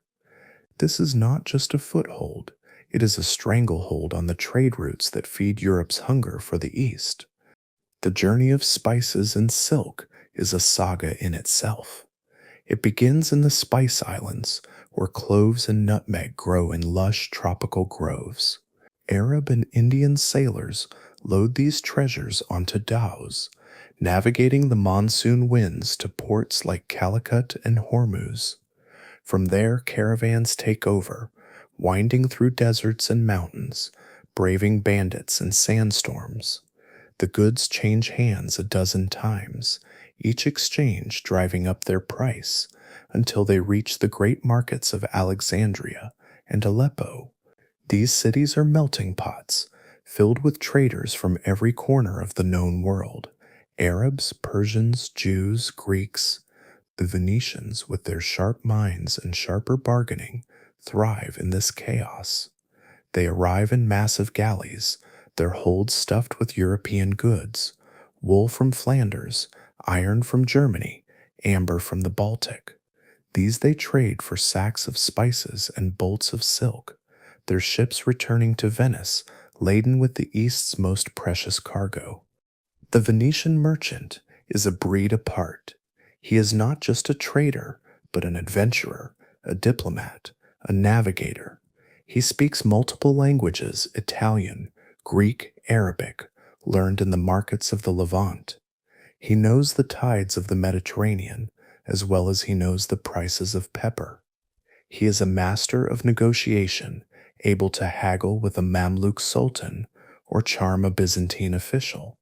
This is not just a foothold, it is a stranglehold on the trade routes that feed Europe's hunger for the East. The journey of spices and silk is a saga in itself. It begins in the Spice Islands, where cloves and nutmeg grow in lush tropical groves. Arab and Indian sailors load these treasures onto dhows, navigating the monsoon winds to ports like Calicut and Hormuz. From there, caravans take over, winding through deserts and mountains, braving bandits and sandstorms. The goods change hands a dozen times, each exchange driving up their price, until they reach the great markets of Alexandria and Aleppo. These cities are melting pots, filled with traders from every corner of the known world: Arabs, Persians, Jews, Greeks. The Venetians, with their sharp minds and sharper bargaining, thrive in this chaos. They arrive in massive galleys, their holds stuffed with European goods: wool from Flanders, iron from Germany, amber from the Baltic. These they trade for sacks of spices and bolts of silk, their ships returning to Venice laden with the East's most precious cargo. The Venetian merchant is a breed apart. He is not just a trader, but an adventurer, a diplomat, a navigator. He speaks multiple languages: Italian, Greek, Arabic, learned in the markets of the Levant. He knows the tides of the Mediterranean, as well as he knows the prices of pepper. He is a master of negotiation, able to haggle with a Mamluk sultan or charm a Byzantine official.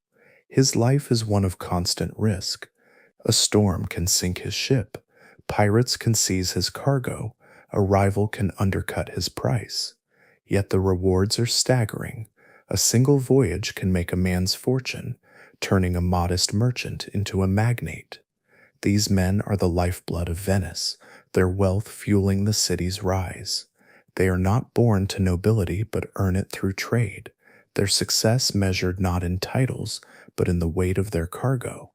His life is one of constant risk, A storm can sink his ship, pirates can seize his cargo, a rival can undercut his price. Yet the rewards are staggering. A single voyage can make a man's fortune, turning a modest merchant into a magnate. These men are the lifeblood of Venice, their wealth fueling the city's rise. They are not born to nobility but earn it through trade, their success measured not in titles but in the weight of their cargo.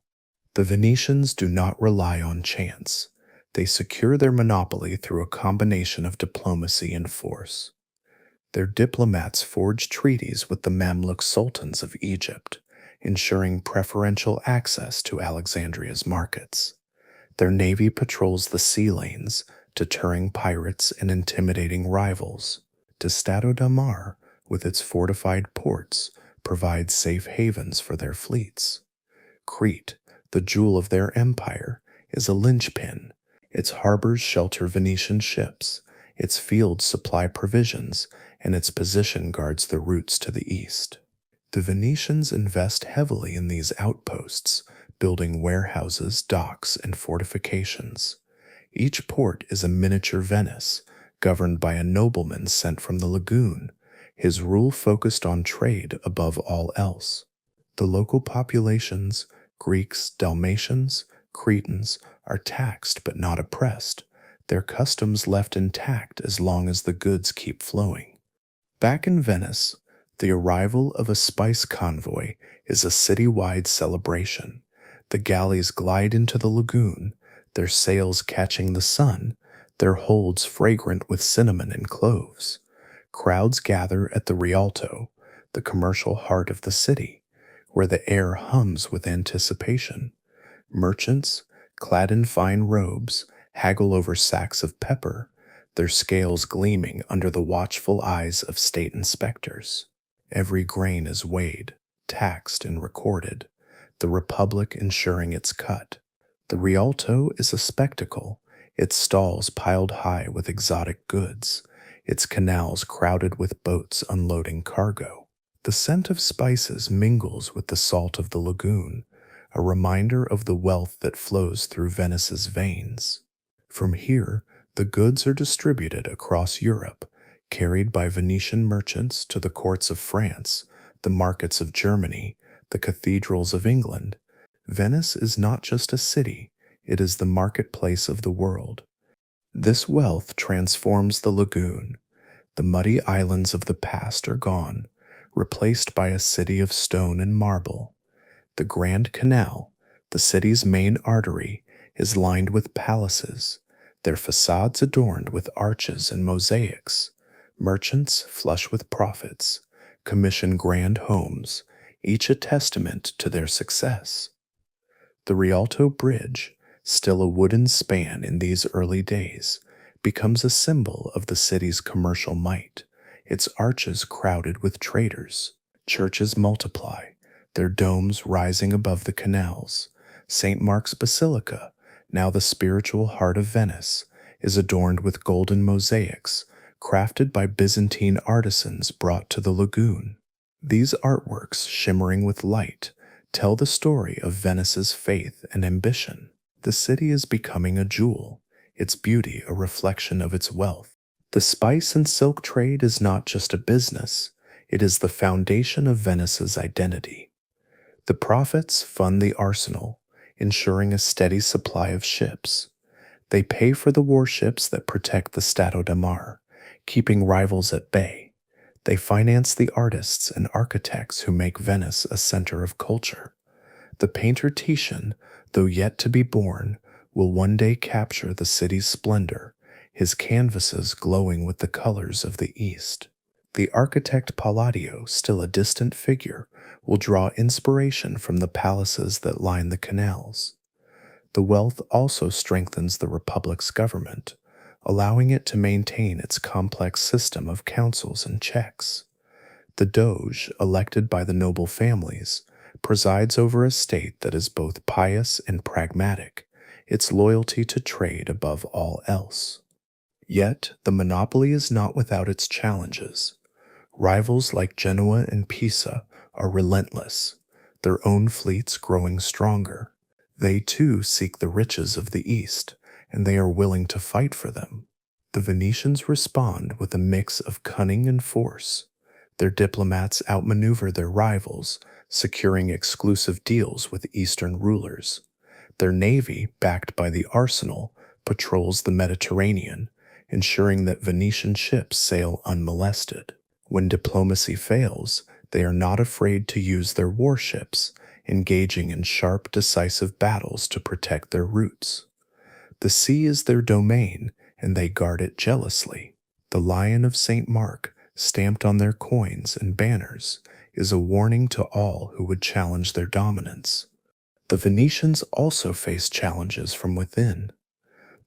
The Venetians do not rely on chance. They secure their monopoly through a combination of diplomacy and force. Their diplomats forge treaties with the Mamluk sultans of Egypt, ensuring preferential access to Alexandria's markets. Their navy patrols the sea lanes, deterring pirates and intimidating rivals. Stado da Mar, with its fortified ports, provides safe havens for their fleets. Crete, the jewel of their empire, is a linchpin. Its harbors shelter Venetian ships, its fields supply provisions, and its position guards the routes to the east. The Venetians invest heavily in these outposts, building warehouses, docks, and fortifications. Each port is a miniature Venice, governed by a nobleman sent from the lagoon, his rule focused on trade above all else. The local populations, Greeks, Dalmatians, Cretans, are taxed but not oppressed, their customs left intact as long as the goods keep flowing. Back in Venice, the arrival of a spice convoy is a city-wide celebration. The galleys glide into the lagoon, their sails catching the sun, their holds fragrant with cinnamon and cloves. Crowds gather at the Rialto, the commercial heart of the city, where the air hums with anticipation. Merchants, clad in fine robes, haggle over sacks of pepper, their scales gleaming under the watchful eyes of state inspectors. Every grain is weighed, taxed, and recorded, the Republic ensuring its cut. The Rialto is a spectacle, its stalls piled high with exotic goods, its canals crowded with boats unloading cargo. The scent of spices mingles with the salt of the lagoon, a reminder of the wealth that flows through Venice's veins. From here, the goods are distributed across Europe, carried by Venetian merchants to the courts of France, the markets of Germany, the cathedrals of England. Venice is not just a city, it is the marketplace of the world. This wealth transforms the lagoon. The muddy islands of the past are gone, replaced by a city of stone and marble. The Grand Canal, the city's main artery, is lined with palaces, their facades adorned with arches and mosaics. Merchants, flush with profits, commission grand homes, each a testament to their success. The Rialto Bridge, still a wooden span in these early days, becomes a symbol of the city's commercial might, its arches crowded with traders. Churches multiply, their domes rising above the canals. St. Mark's Basilica, now the spiritual heart of Venice, is adorned with golden mosaics, crafted by Byzantine artisans brought to the lagoon. These artworks, shimmering with light, tell the story of Venice's faith and ambition. The city is becoming a jewel, its beauty a reflection of its wealth. The spice and silk trade is not just a business, it is the foundation of Venice's identity. The profits fund the arsenal, ensuring a steady supply of ships. They pay for the warships that protect the Stato da Mar, keeping rivals at bay. They finance the artists and architects who make Venice a center of culture. The painter Titian, though yet to be born, will one day capture the city's splendor, his canvases glowing with the colors of the East. The architect Palladio, still a distant figure, will draw inspiration from the palaces that line the canals. The wealth also strengthens the Republic's government, allowing it to maintain its complex system of councils and checks. The Doge, elected by the noble families, presides over a state that is both pious and pragmatic, its loyalty to trade above all else. Yet, the monopoly is not without its challenges. Rivals like Genoa and Pisa are relentless, their own fleets growing stronger. They too seek the riches of the East, and they are willing to fight for them. The Venetians respond with a mix of cunning and force. Their diplomats outmaneuver their rivals, securing exclusive deals with Eastern rulers. Their navy, backed by the arsenal, patrols the Mediterranean, ensuring that Venetian ships sail unmolested. When diplomacy fails, they are not afraid to use their warships, engaging in sharp, decisive battles to protect their routes. The sea is their domain, and they guard it jealously. The Lion of St. Mark, stamped on their coins and banners, is a warning to all who would challenge their dominance. The Venetians also face challenges from within.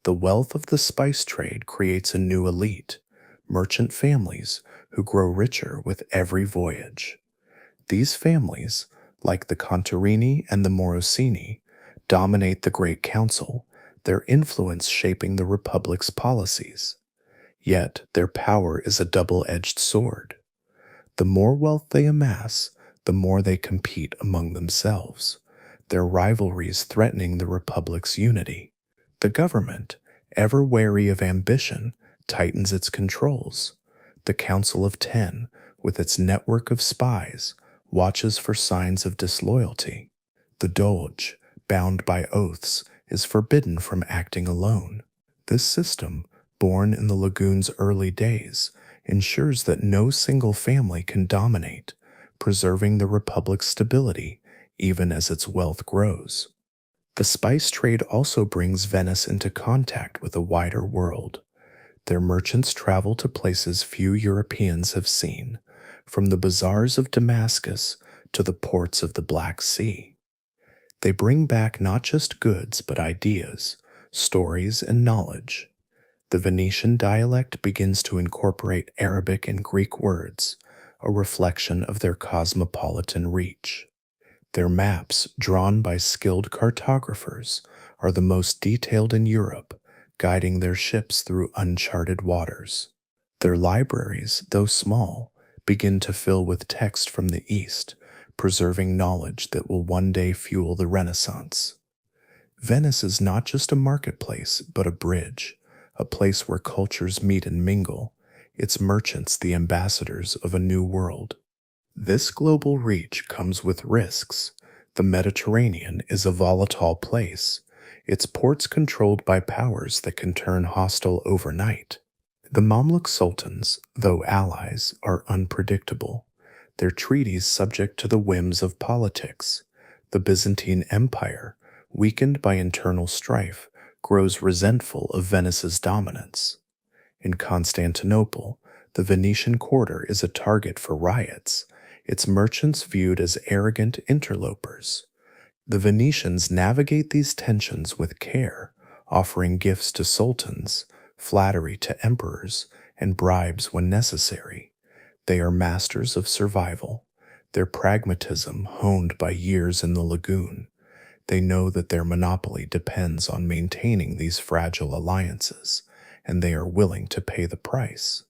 The wealth of the spice trade creates a new elite, merchant families who grow richer with every voyage. These families, like the Contarini and the Morosini, dominate the Great Council, their influence shaping the Republic's policies. Yet their power is a double-edged sword. The more wealth they amass, the more they compete among themselves, their rivalries threatening the Republic's unity. The government, ever wary of ambition, tightens its controls. The Council of Ten, with its network of spies, watches for signs of disloyalty. The Doge, bound by oaths, is forbidden from acting alone. This system, born in the lagoon's early days, ensures that no single family can dominate, preserving the Republic's stability even as its wealth grows. The spice trade also brings Venice into contact with a wider world. Their merchants travel to places few Europeans have seen, from the bazaars of Damascus to the ports of the Black Sea. They bring back not just goods but ideas, stories, and knowledge. The Venetian dialect begins to incorporate Arabic and Greek words, a reflection of their cosmopolitan reach. Their maps, drawn by skilled cartographers, are the most detailed in Europe, guiding their ships through uncharted waters. Their libraries, though small, begin to fill with text from the East, preserving knowledge that will one day fuel the Renaissance. Venice is not just a marketplace, but a bridge, a place where cultures meet and mingle, its merchants the ambassadors of a new world. This global reach comes with risks. The Mediterranean is a volatile place, its ports controlled by powers that can turn hostile overnight. The Mamluk sultans, though allies, are unpredictable, their treaties subject to the whims of politics. The Byzantine Empire, weakened by internal strife, grows resentful of Venice's dominance. In Constantinople, the Venetian quarter is a target for riots, its merchants viewed as arrogant interlopers. The Venetians navigate these tensions with care, offering gifts to sultans, flattery to emperors, and bribes when necessary. They are masters of survival, their pragmatism honed by years in the lagoon. They know that their monopoly depends on maintaining these fragile alliances, and they are willing to pay the price.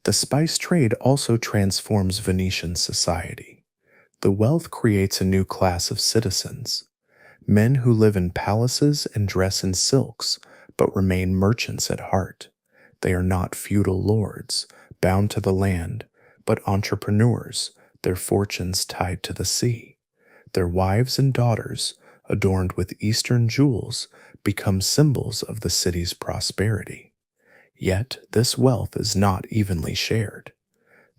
The spice trade also transforms Venetian society. The wealth creates a new class of citizens, men who live in palaces and dress in silks, but remain merchants at heart. They are not feudal lords, bound to the land, but entrepreneurs, their fortunes tied to the sea. Their wives and daughters, adorned with Eastern jewels, become symbols of the city's prosperity. Yet this wealth is not evenly shared.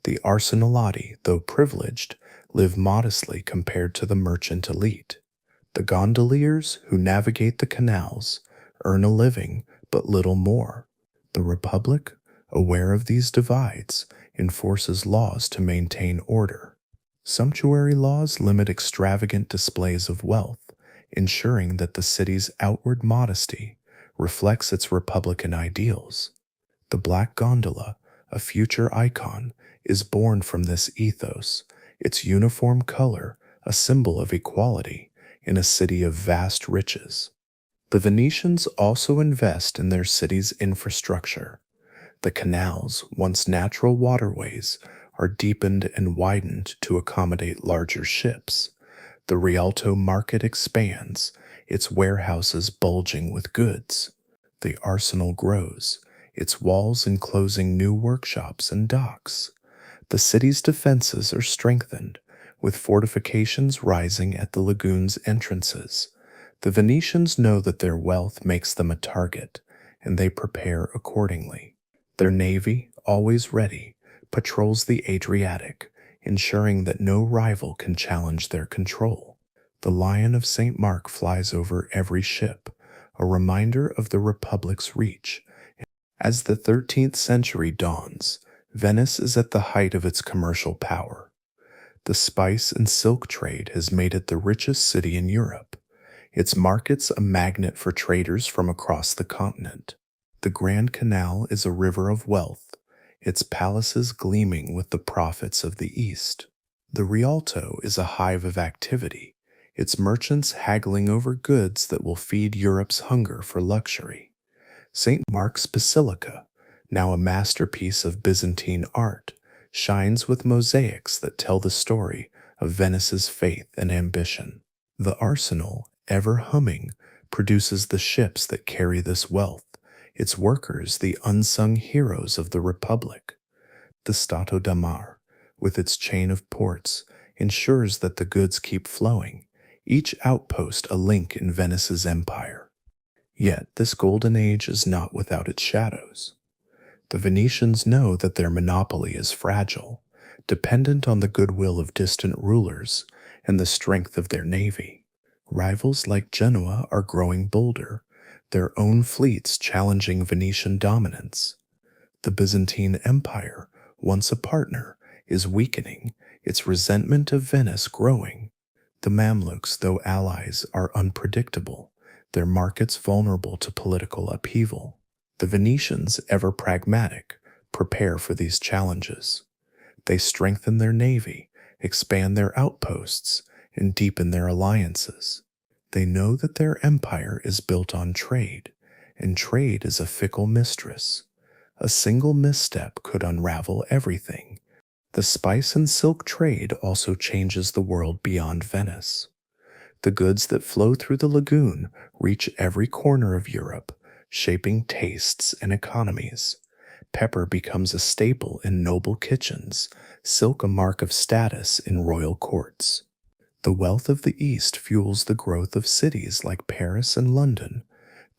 The arsenalati, though privileged, live modestly compared to the merchant elite. The gondoliers who navigate the canals earn a living, but little more. The Republic, aware of these divides, enforces laws to maintain order. Sumptuary laws limit extravagant displays of wealth, ensuring that the city's outward modesty reflects its republican ideals. The Black Gondola, a future icon, is born from this ethos, its uniform color a symbol of equality in a city of vast riches. The Venetians also invest in their city's infrastructure. The canals, once natural waterways, are deepened and widened to accommodate larger ships. The Rialto market expands, its warehouses bulging with goods. The arsenal grows, its walls enclosing new workshops and docks. The city's defenses are strengthened, with fortifications rising at the lagoon's entrances. The Venetians know that their wealth makes them a target, and they prepare accordingly. Their navy, always ready, patrols the Adriatic, ensuring that no rival can challenge their control. The Lion of St. Mark flies over every ship, a reminder of the Republic's reach. As the 13th century dawns, Venice is at the height of its commercial power. The spice and silk trade has made it the richest city in Europe, its markets a magnet for traders from across the continent. The Grand Canal is a river of wealth, its palaces gleaming with the profits of the East. The Rialto is a hive of activity, its merchants haggling over goods that will feed Europe's hunger for luxury. St. Mark's Basilica, now a masterpiece of Byzantine art, shines with mosaics that tell the story of Venice's faith and ambition. The arsenal, ever humming, produces the ships that carry this wealth, its workers the unsung heroes of the Republic. The Stato da Mar, with its chain of ports, ensures that the goods keep flowing, each outpost a link in Venice's empire. Yet this golden age is not without its shadows. The Venetians know that their monopoly is fragile, dependent on the goodwill of distant rulers and the strength of their navy. Rivals like Genoa are growing bolder, their own fleets challenging Venetian dominance. The Byzantine Empire, once a partner, is weakening, its resentment of Venice growing. The Mamluks, though allies, are unpredictable, their markets vulnerable to political upheaval. The Venetians, ever pragmatic, prepare for these challenges. They strengthen their navy, expand their outposts, and deepen their alliances. They know that their empire is built on trade, and trade is a fickle mistress. A single misstep could unravel everything. The spice and silk trade also changes the world beyond Venice. The goods that flow through the lagoon reach every corner of Europe, shaping tastes and economies. Pepper becomes a staple in noble kitchens, silk a mark of status in royal courts. The wealth of the East fuels the growth of cities like Paris and London,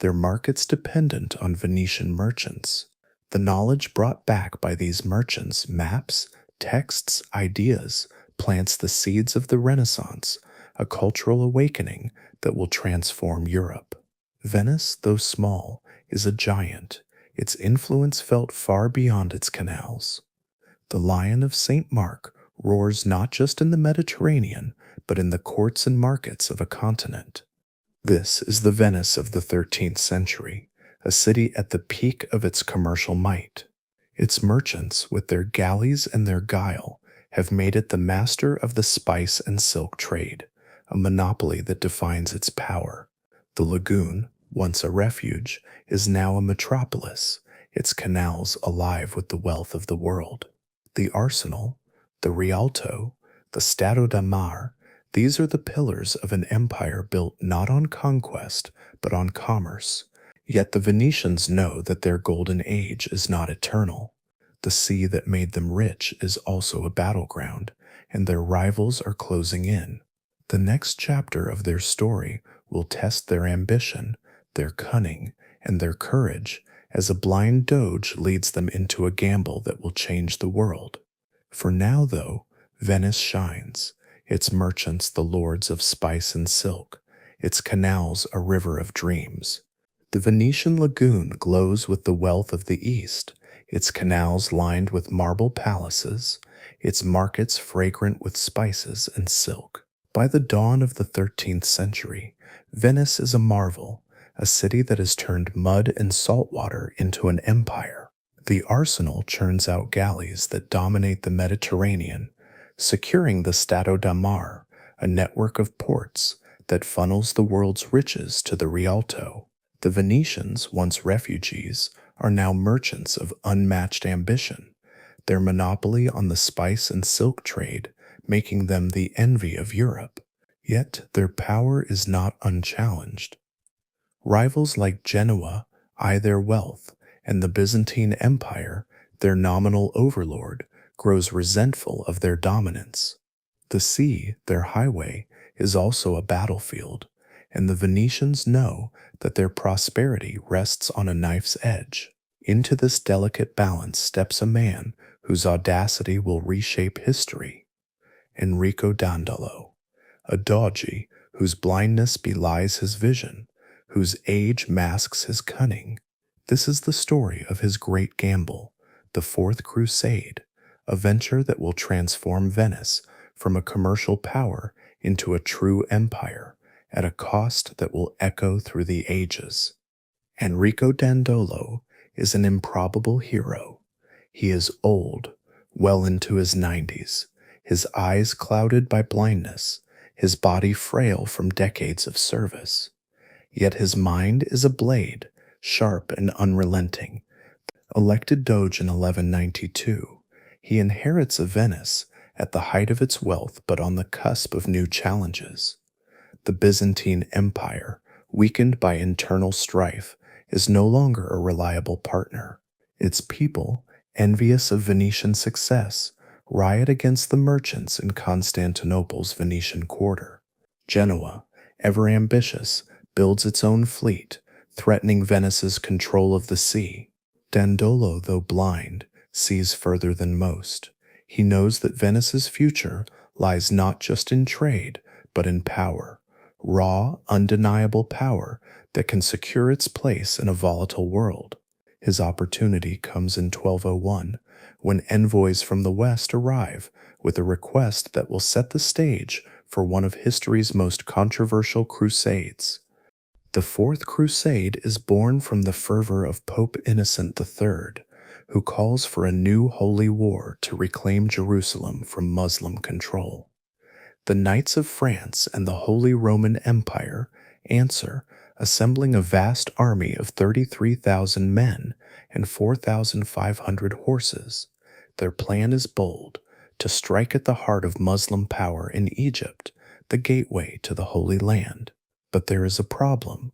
their markets dependent on Venetian merchants. The knowledge brought back by these merchants, maps, texts, ideas, plants the seeds of the Renaissance, a cultural awakening that will transform Europe. Venice, though small, is a giant, its influence felt far beyond its canals. The Lion of St. Mark roars not just in the Mediterranean, but in the courts and markets of a continent. This is the Venice of the 13th century, a city at the peak of its commercial might. Its merchants, with their galleys and their guile, have made it the master of the spice and silk trade, a monopoly that defines its power. The lagoon, once a refuge, is now a metropolis, its canals alive with the wealth of the world. The arsenal, the Rialto, the Stato da Mar, these are the pillars of an empire built not on conquest, but on commerce. Yet the Venetians know that their golden age is not eternal. The sea that made them rich is also a battleground, and their rivals are closing in. The next chapter of their story will test their ambition, their cunning, and their courage as a blind doge leads them into a gamble that will change the world. For now, though, Venice shines, its merchants the lords of spice and silk, its canals a river of dreams. The Venetian lagoon glows with the wealth of the East, its canals lined with marble palaces, its markets fragrant with spices and silk. By the dawn of the 13th century, Venice is a marvel, a city that has turned mud and salt water into an empire. The arsenal churns out galleys that dominate the Mediterranean, securing the Stato da Mar, a network of ports that funnels the world's riches to the Rialto. The Venetians, once refugees, are now merchants of unmatched ambition, their monopoly on the spice and silk trade making them the envy of Europe. Yet their power is not unchallenged. Rivals like Genoa eye their wealth, and the Byzantine Empire, their nominal overlord, grows resentful of their dominance. The sea, their highway, is also a battlefield, and the Venetians know that their prosperity rests on a knife's edge. Into this delicate balance steps a man whose audacity will reshape history, Enrico Dandolo, a doge whose blindness belies his vision, whose age masks his cunning. This is the story of his great gamble, the Fourth Crusade, a venture that will transform Venice from a commercial power into a true empire at a cost that will echo through the ages. Enrico Dandolo is an improbable hero. He is old, well into his 90s, his eyes clouded by blindness, his body frail from decades of service. Yet his mind is a blade, sharp and unrelenting. Elected Doge in 1192, he inherits a Venice at the height of its wealth but on the cusp of new challenges. The Byzantine Empire, weakened by internal strife, is no longer a reliable partner. Its people, envious of Venetian success, riot against the merchants in Constantinople's Venetian quarter. Genoa, ever ambitious, builds its own fleet, threatening Venice's control of the sea. Dandolo, though blind, sees further than most. He knows that Venice's future lies not just in trade, but in power, raw, undeniable power that can secure its place in a volatile world. His opportunity comes in 1201, when envoys from the West arrive with a request that will set the stage for one of history's most controversial crusades. The Fourth Crusade is born from the fervor of Pope Innocent III, who calls for a new holy war to reclaim Jerusalem from Muslim control. The Knights of France and the Holy Roman Empire answer, assembling a vast army of 33,000 men and 4,500 horses. Their plan is bold: to strike at the heart of Muslim power in Egypt, the gateway to the Holy Land. But there is a problem.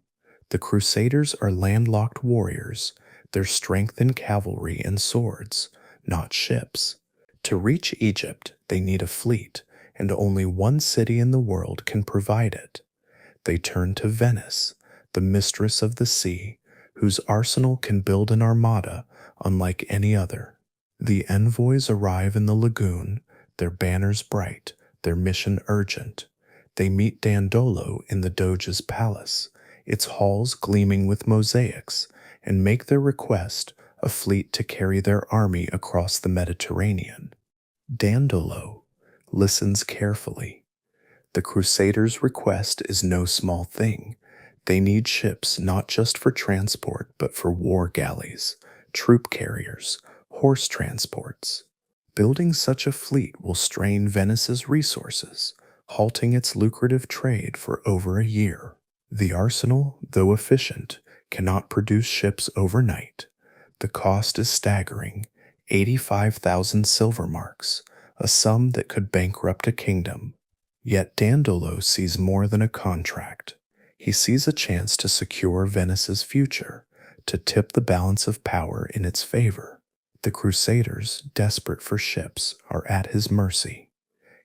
The Crusaders are landlocked warriors, their strength in cavalry and swords, not ships. To reach Egypt, they need a fleet, and only one city in the world can provide it. They turn to Venice, the mistress of the sea, whose arsenal can build an armada unlike any other. The envoys arrive in the lagoon, their banners bright, their mission urgent. They meet Dandolo in the Doge's palace, its halls gleaming with mosaics, and make their request: a fleet to carry their army across the Mediterranean. Dandolo listens carefully. The Crusaders' request is no small thing. They need ships not just for transport, but for war galleys, troop carriers, horse transports. Building such a fleet will strain Venice's resources, halting its lucrative trade for over a year. The arsenal, though efficient, cannot produce ships overnight. The cost is staggering: 85,000 silver marks, a sum that could bankrupt a kingdom. Yet Dandolo sees more than a contract. He sees a chance to secure Venice's future, to tip the balance of power in its favor. The Crusaders, desperate for ships, are at his mercy.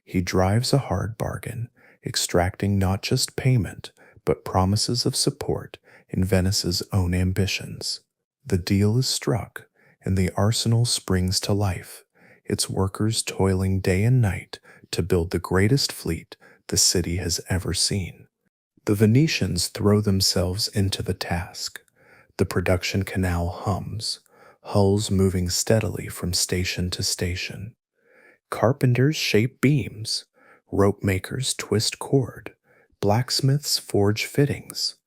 He drives a hard bargain, extracting not just payment, but promises of support in Venice's own ambitions. The deal is struck, and the arsenal springs to life, its workers toiling day and night to build the greatest fleet the city has ever seen. The Venetians throw themselves into the task. The production canal hums, hulls moving steadily from station to station. Carpenters shape beams, rope makers twist cord, blacksmiths forge fittings.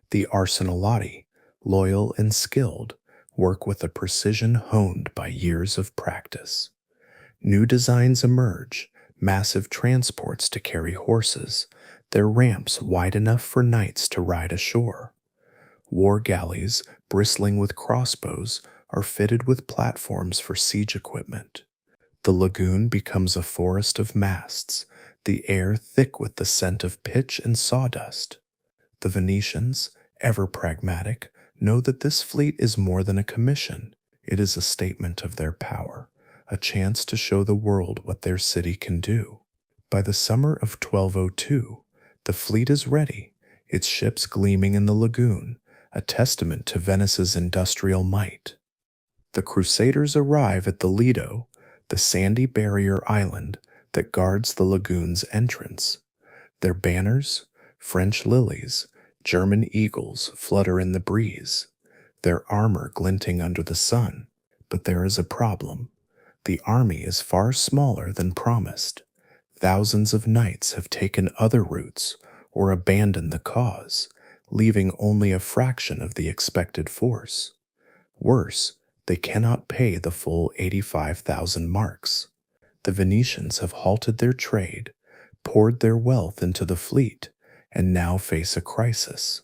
The arsenalati, loyal and skilled, work with a precision honed by years of practice. New designs emerge: massive transports to carry horses, their ramps wide enough for knights to ride ashore. War galleys, bristling with crossbows, are fitted with platforms for siege equipment. The lagoon becomes a forest of masts, the air thick with the scent of pitch and sawdust. The Venetians, ever pragmatic, know that this fleet is more than a commission. It is a statement of their power, a chance to show the world what their city can do. By the summer of 1202, the fleet is ready, its ships gleaming in the lagoon, a testament to Venice's industrial might. The Crusaders arrive at the Lido, the sandy barrier island that guards the lagoon's entrance. Their banners, French lilies, German eagles, flutter in the breeze, their armor glinting under the sun. But there is a problem. The army is far smaller than promised. Thousands of knights have taken other routes or abandoned the cause, leaving only a fraction of the expected force. Worse, they cannot pay the full 85,000 marks. The Venetians have halted their trade, poured their wealth into the fleet, and now face a crisis.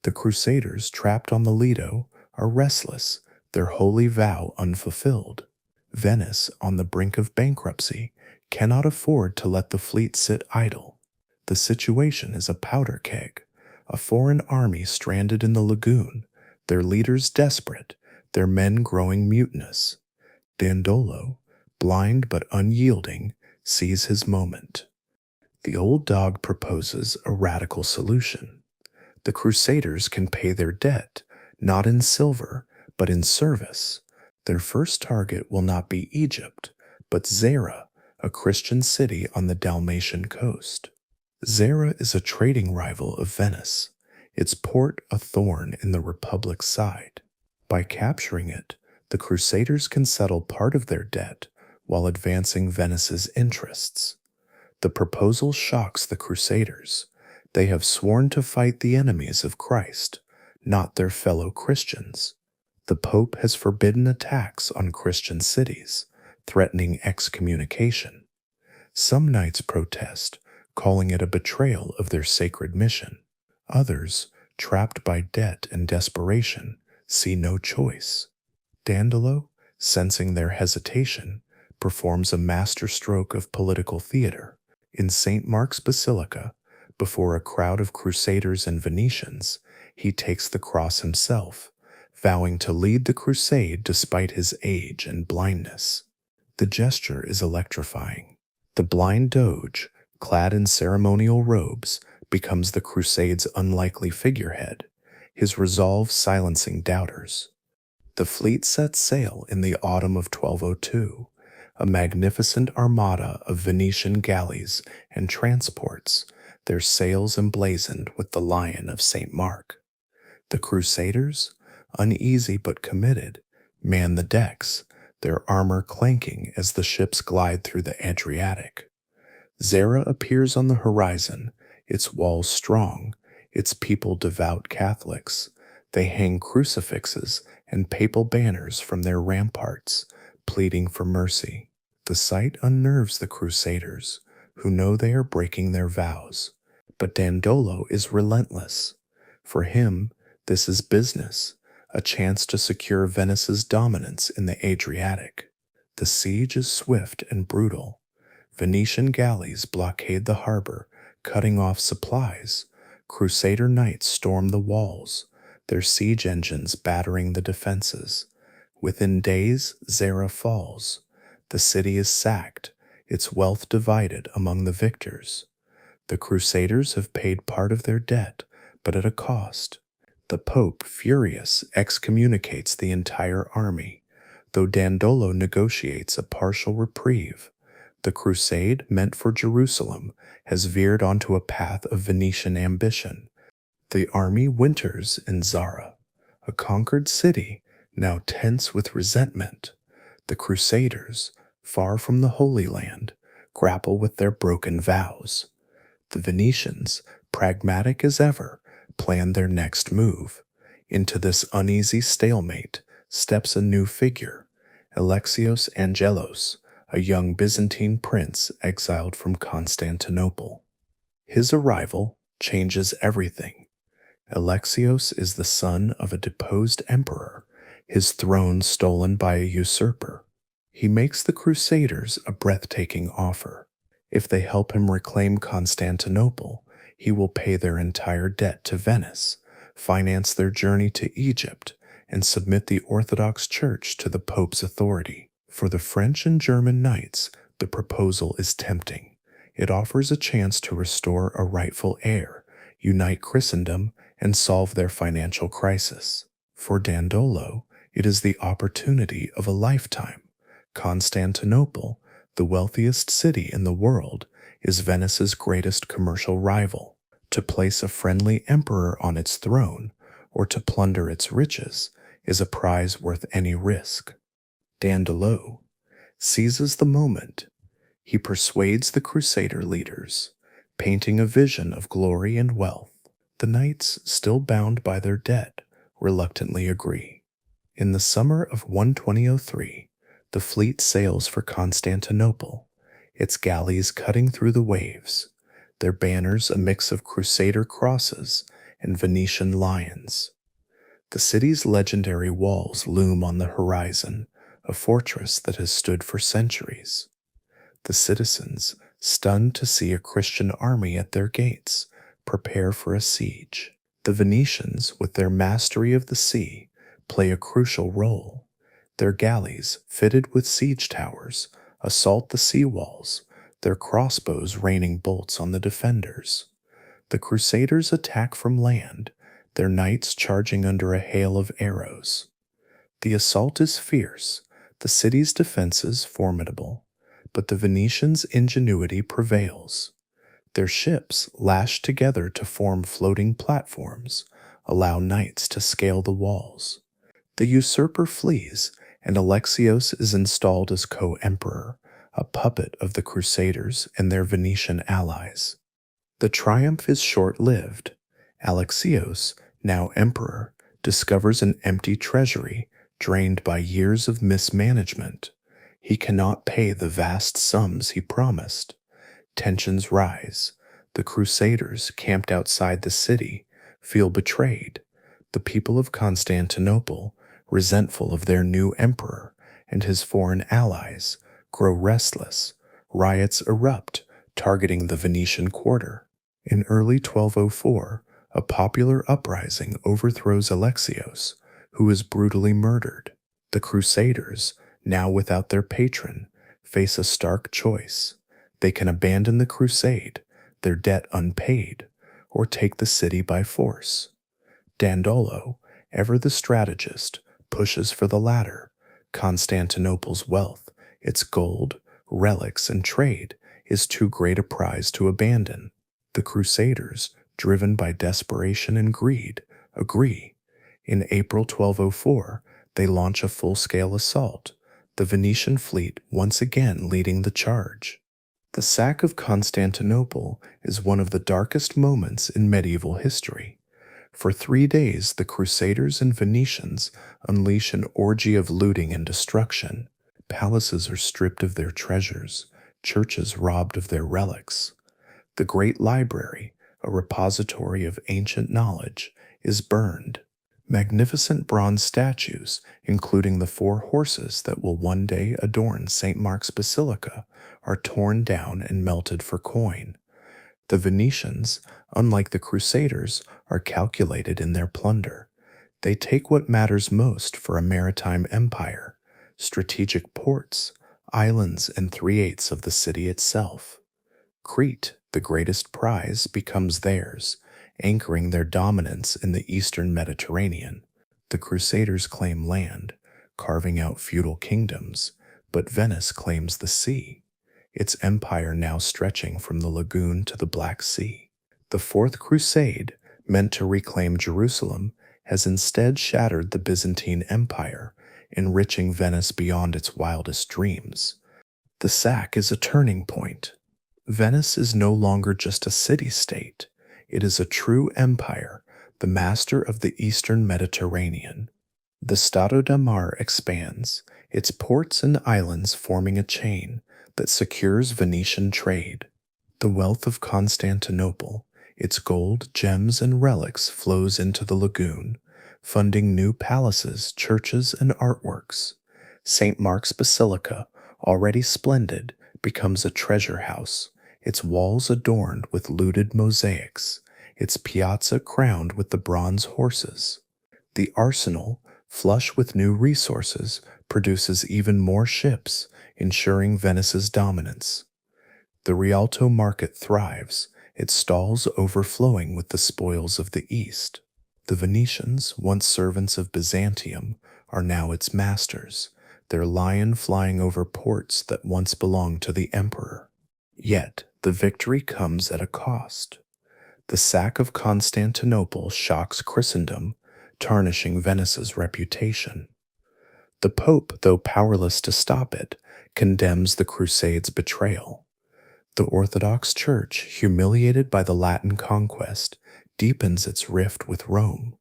The Crusaders, trapped on the Lido, are restless, their holy vow unfulfilled. Venice, on the brink of bankruptcy, cannot afford to let the fleet sit idle. The situation is a powder keg, a foreign army stranded in the lagoon, their leaders desperate, their men growing mutinous. Dandolo, blind but unyielding, sees his moment. The old dog proposes a radical solution. The Crusaders can pay their debt, not in silver, but in service. Their first target will not be Egypt, but Zara, a Christian city on the Dalmatian coast. Zara is a trading rival of Venice, its port a thorn in the Republic's side. By capturing it, the Crusaders can settle part of their debt while advancing Venice's interests. The proposal shocks the Crusaders. They have sworn to fight the enemies of Christ, not their fellow Christians. The Pope has forbidden attacks on Christian cities, threatening excommunication. Some knights protest, calling it a betrayal of their sacred mission. Others, trapped by debt and desperation, see no choice. Dandolo, sensing their hesitation, performs a masterstroke of political theater. In St. Mark's Basilica, before a crowd of Crusaders and Venetians, he takes the cross himself, vowing to lead the crusade despite his age and blindness. The gesture is electrifying. The blind doge, clad in ceremonial robes, becomes the crusade's unlikely figurehead, his resolve silencing doubters. The fleet sets sail in the autumn of 1202, a magnificent armada of Venetian galleys and transports, their sails emblazoned with the Lion of St. Mark. The Crusaders, uneasy but committed, man the decks, their armor clanking as the ships glide through the Adriatic. Zara appears on the horizon, its walls strong, its people devout Catholics. They hang crucifixes and papal banners from their ramparts, pleading for mercy. The sight unnerves the Crusaders, who know they are breaking their vows. But Dandolo is relentless. For him, this is business, a chance to secure Venice's dominance in the Adriatic. The siege is swift and brutal. Venetian galleys blockade the harbor, cutting off supplies. Crusader knights storm the walls, their siege engines battering the defenses. Within days, Zara falls. The city is sacked, its wealth divided among the victors. The Crusaders have paid part of their debt, but at a cost. The Pope, furious, excommunicates the entire army, though Dandolo negotiates a partial reprieve. The crusade, meant for Jerusalem, has veered onto a path of Venetian ambition. The army winters in Zara, a conquered city, now tense with resentment. The Crusaders, far from the Holy Land, grapple with their broken vows. The Venetians, pragmatic as ever, plan their next move. Into this uneasy stalemate steps a new figure, Alexios Angelos, a young Byzantine prince exiled from Constantinople. His arrival changes everything. Alexios is the son of a deposed emperor, his throne stolen by a usurper. He makes the Crusaders a breathtaking offer. If they help him reclaim Constantinople, he will pay their entire debt to Venice, finance their journey to Egypt, and submit the Orthodox Church to the Pope's authority. For the French and German knights, the proposal is tempting. It offers a chance to restore a rightful heir, unite Christendom, and solve their financial crisis. For Dandolo, it is the opportunity of a lifetime. Constantinople, the wealthiest city in the world, is Venice's greatest commercial rival. To place a friendly emperor on its throne, or to plunder its riches, is a prize worth any risk. Dandolo seizes the moment. He persuades the Crusader leaders, painting a vision of glory and wealth. The knights, still bound by their debt, reluctantly agree. In the summer of 1203, the fleet sails for Constantinople, its galleys cutting through the waves, their banners a mix of Crusader crosses and Venetian lions. The city's legendary walls loom on the horizon, a fortress that has stood for centuries. The citizens, stunned to see a Christian army at their gates, prepare for a siege. The Venetians, with their mastery of the sea, play a crucial role. Their galleys, fitted with siege towers, assault the sea walls, their crossbows raining bolts on the defenders. The Crusaders attack from land, their knights charging under a hail of arrows. The assault is fierce, the city's defenses formidable, but the Venetians' ingenuity prevails. Their ships, lashed together to form floating platforms, allow knights to scale the walls. The usurper flees, and Alexios is installed as co-emperor, a puppet of the Crusaders and their Venetian allies. The triumph is short-lived. Alexios, now emperor, discovers an empty treasury drained by years of mismanagement. He cannot pay the vast sums he promised. Tensions rise. The Crusaders, camped outside the city, feel betrayed. The people of Constantinople, resentful of their new emperor and his foreign allies, grow restless. Riots erupt, targeting the Venetian quarter. In early 1204, a popular uprising overthrows Alexios, who is brutally murdered. The Crusaders, now without their patron, face a stark choice. They can abandon the crusade, their debt unpaid, or take the city by force. Dandolo, ever the strategist, pushes for the latter. Constantinople's wealth, its gold, relics, and trade, is too great a prize to abandon. The Crusaders, driven by desperation and greed, agree. In April 1204, they launch a full-scale assault, the Venetian fleet once again leading the charge. The sack of Constantinople is one of the darkest moments in medieval history. For 3 days, the Crusaders and Venetians unleash an orgy of looting and destruction. Palaces are stripped of their treasures, churches robbed of their relics. The great library, a repository of ancient knowledge, is burned. Magnificent bronze statues, including the 4 horses that will one day adorn St. Mark's Basilica, are torn down and melted for coin. The Venetians, unlike the Crusaders, are calculated in their plunder. They take what matters most for a maritime empire: strategic ports, islands, and 3/8 of the city itself. Crete, the greatest prize, becomes theirs, anchoring their dominance in the eastern Mediterranean. The Crusaders claim land, carving out feudal kingdoms, but Venice claims the sea, its empire now stretching from the lagoon to the Black Sea. The Fourth Crusade, meant to reclaim Jerusalem, has instead shattered the Byzantine Empire, enriching Venice beyond its wildest dreams. The sack is a turning point. Venice is no longer just a city-state. It is a true empire, the master of the eastern Mediterranean. The Stato da Mar expands, its ports and islands forming a chain that secures Venetian trade. The wealth of Constantinople, its gold, gems, and relics flows into the lagoon, funding new palaces, churches, and artworks. St. Mark's Basilica, already splendid, becomes a treasure house, its walls adorned with looted mosaics, its piazza crowned with the bronze horses. The arsenal, flush with new resources, produces even more ships, ensuring Venice's dominance. The Rialto market thrives, its stalls overflowing with the spoils of the East. The Venetians, once servants of Byzantium, are now its masters, their lion flying over ports that once belonged to the emperor. Yet, the victory comes at a cost. The sack of Constantinople shocks Christendom, tarnishing Venice's reputation. The Pope, though powerless to stop it, condemns the Crusades' betrayal. The Orthodox Church, humiliated by the Latin conquest, deepens its rift with Rome.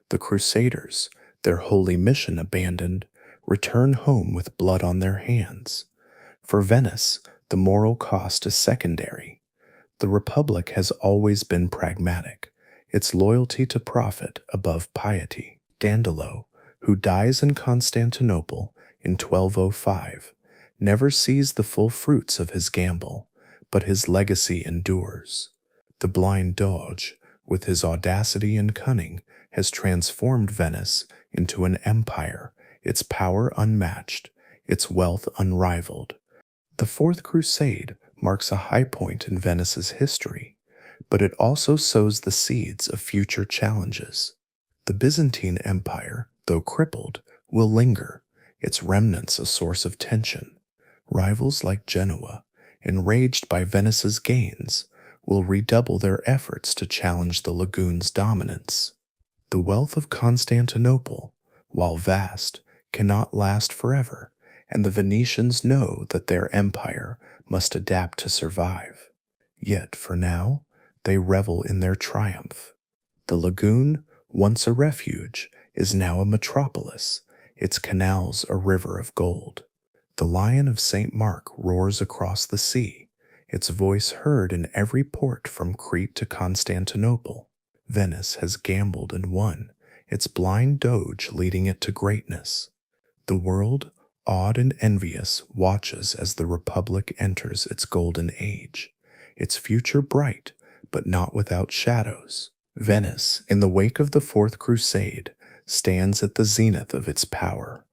The Crusaders, their holy mission abandoned, return home with blood on their hands. For Venice, the moral cost is secondary. The Republic has always been pragmatic, its loyalty to profit above piety. Dandolo, who dies in Constantinople in 1205, never sees the full fruits of his gamble, but his legacy endures. The blind Doge, with his audacity and cunning, has transformed Venice into an empire, its power unmatched, its wealth unrivaled. The Fourth Crusade marks a high point in Venice's history, but it also sows the seeds of future challenges. The Byzantine Empire, though crippled, will linger, its remnants a source of tension. Rivals like Genoa, enraged by Venice's gains, will redouble their efforts to challenge the lagoon's dominance. The wealth of Constantinople, while vast, cannot last forever, and the Venetians know that their empire must adapt to survive. Yet, for now, they revel in their triumph. The lagoon, once a refuge, is now a metropolis, its canals a river of gold. The Lion of St. Mark roars across the sea, its voice heard in every port from Crete to Constantinople. Venice has gambled and won, its blind doge leading it to greatness. The world, awed and envious, watches as the Republic enters its golden age, its future bright, but not without shadows. Venice, in the wake of the Fourth Crusade, stands at the zenith of its power.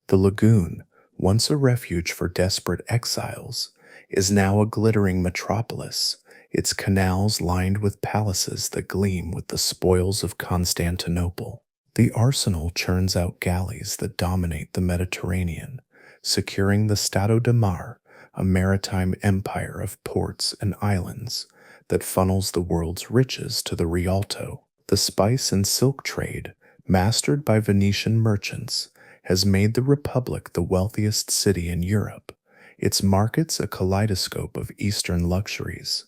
The lagoon, once a refuge for desperate exiles, is now a glittering metropolis, its canals lined with palaces that gleam with the spoils of Constantinople. The arsenal churns out galleys that dominate the Mediterranean, securing the Stato de Mar, a maritime empire of ports and islands that funnels the world's riches to the Rialto. The spice and silk trade, mastered by Venetian merchants, has made the Republic the wealthiest city in Europe, its markets a kaleidoscope of Eastern luxuries.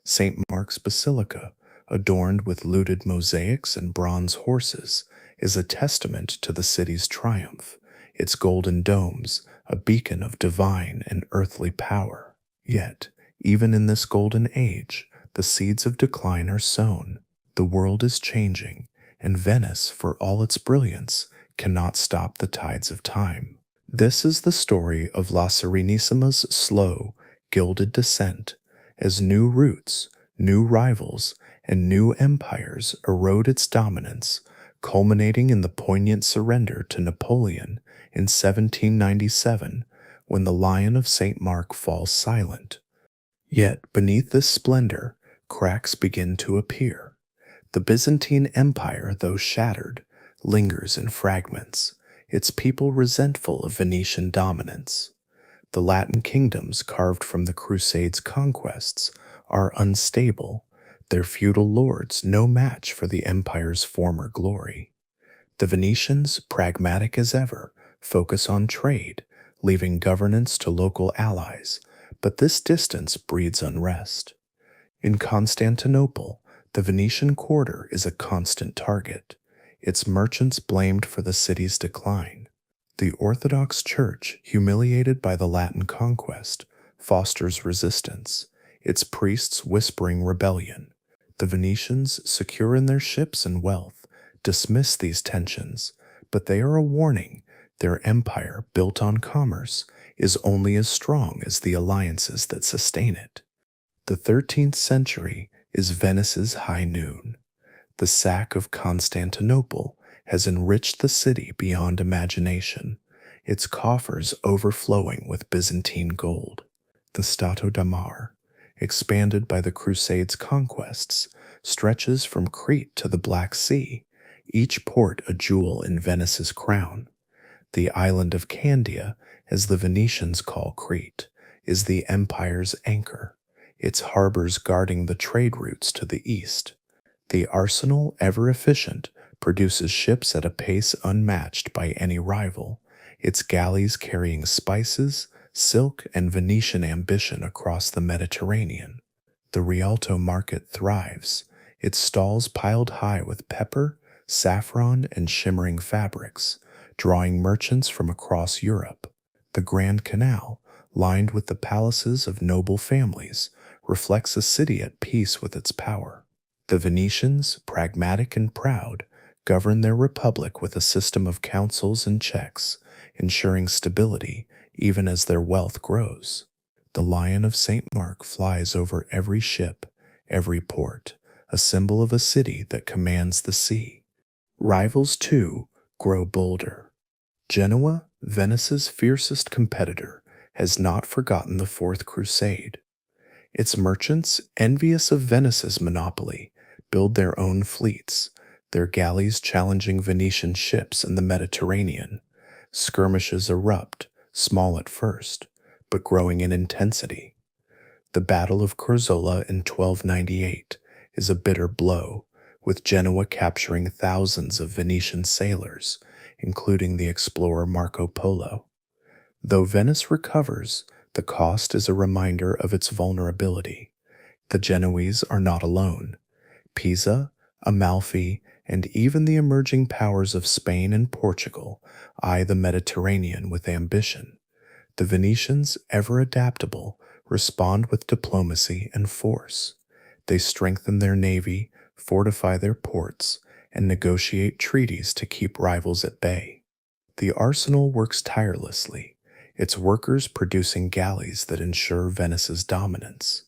St. Mark's Basilica, adorned with looted mosaics and bronze horses, is a testament to the city's triumph, its golden domes a beacon of divine and earthly power. Yet, even in this golden age, the seeds of decline are sown. The world is changing, and Venice, for all its brilliance, cannot stop the tides of time. This is the story of La Serenissama's slow, gilded descent, as new roots, new rivals, and new empires erode its dominance, culminating in the poignant surrender to Napoleon in 1797, when the Lion of St. Mark falls silent. Yet beneath this splendor, cracks begin to appear. The Byzantine Empire, though shattered, lingers in fragments, its people resentful of Venetian dominance. The Latin kingdoms carved from the Crusades' conquests are unstable, their feudal lords no match for the empire's former glory. The Venetians, pragmatic as ever, focus on trade, leaving governance to local allies, but this distance breeds unrest. In Constantinople, the Venetian quarter is a constant target, its merchants blamed for the city's decline. The Orthodox Church, humiliated by the Latin conquest, fosters resistance, its priests whispering rebellion. The Venetians, secure in their ships and wealth, dismiss these tensions, but they are a warning. Their empire, built on commerce, is only as strong as the alliances that sustain it. The 13th century is Venice's high noon. The sack of Constantinople has enriched the city beyond imagination, its coffers overflowing with Byzantine gold. The Stato da Mar, expanded by the Crusades' conquests, stretches from Crete to the Black Sea, each port a jewel in Venice's crown. The island of Candia, as the Venetians call Crete, is the empire's anchor, its harbors guarding the trade routes to the east. The arsenal, ever efficient, produces ships at a pace unmatched by any rival, its galleys carrying spices, silk, and Venetian ambition across the Mediterranean. The Rialto market thrives, its stalls piled high with pepper, saffron, and shimmering fabrics, drawing merchants from across Europe. The Grand Canal, lined with the palaces of noble families, reflects a city at peace with its power. The Venetians, pragmatic and proud, govern their republic with a system of councils and checks, ensuring stability even as their wealth grows. The Lion of St. Mark flies over every ship, every port, a symbol of a city that commands the sea. Rivals, too, grow bolder. Genoa, Venice's fiercest competitor, has not forgotten the Fourth Crusade. Its merchants, envious of Venice's monopoly, build their own fleets, their galleys challenging Venetian ships in the Mediterranean. Skirmishes erupt, small at first, but growing in intensity. The Battle of Corzola in 1298 is a bitter blow, with Genoa capturing thousands of Venetian sailors, including the explorer Marco Polo. Though Venice recovers, the cost is a reminder of its vulnerability. The Genoese are not alone. Pisa, Amalfi, and even the emerging powers of Spain and Portugal eye the Mediterranean with ambition. The Venetians, ever adaptable, respond with diplomacy and force. They strengthen their navy, fortify their ports, and negotiate treaties to keep rivals at bay. The arsenal works tirelessly, its workers producing galleys that ensure Venice's dominance.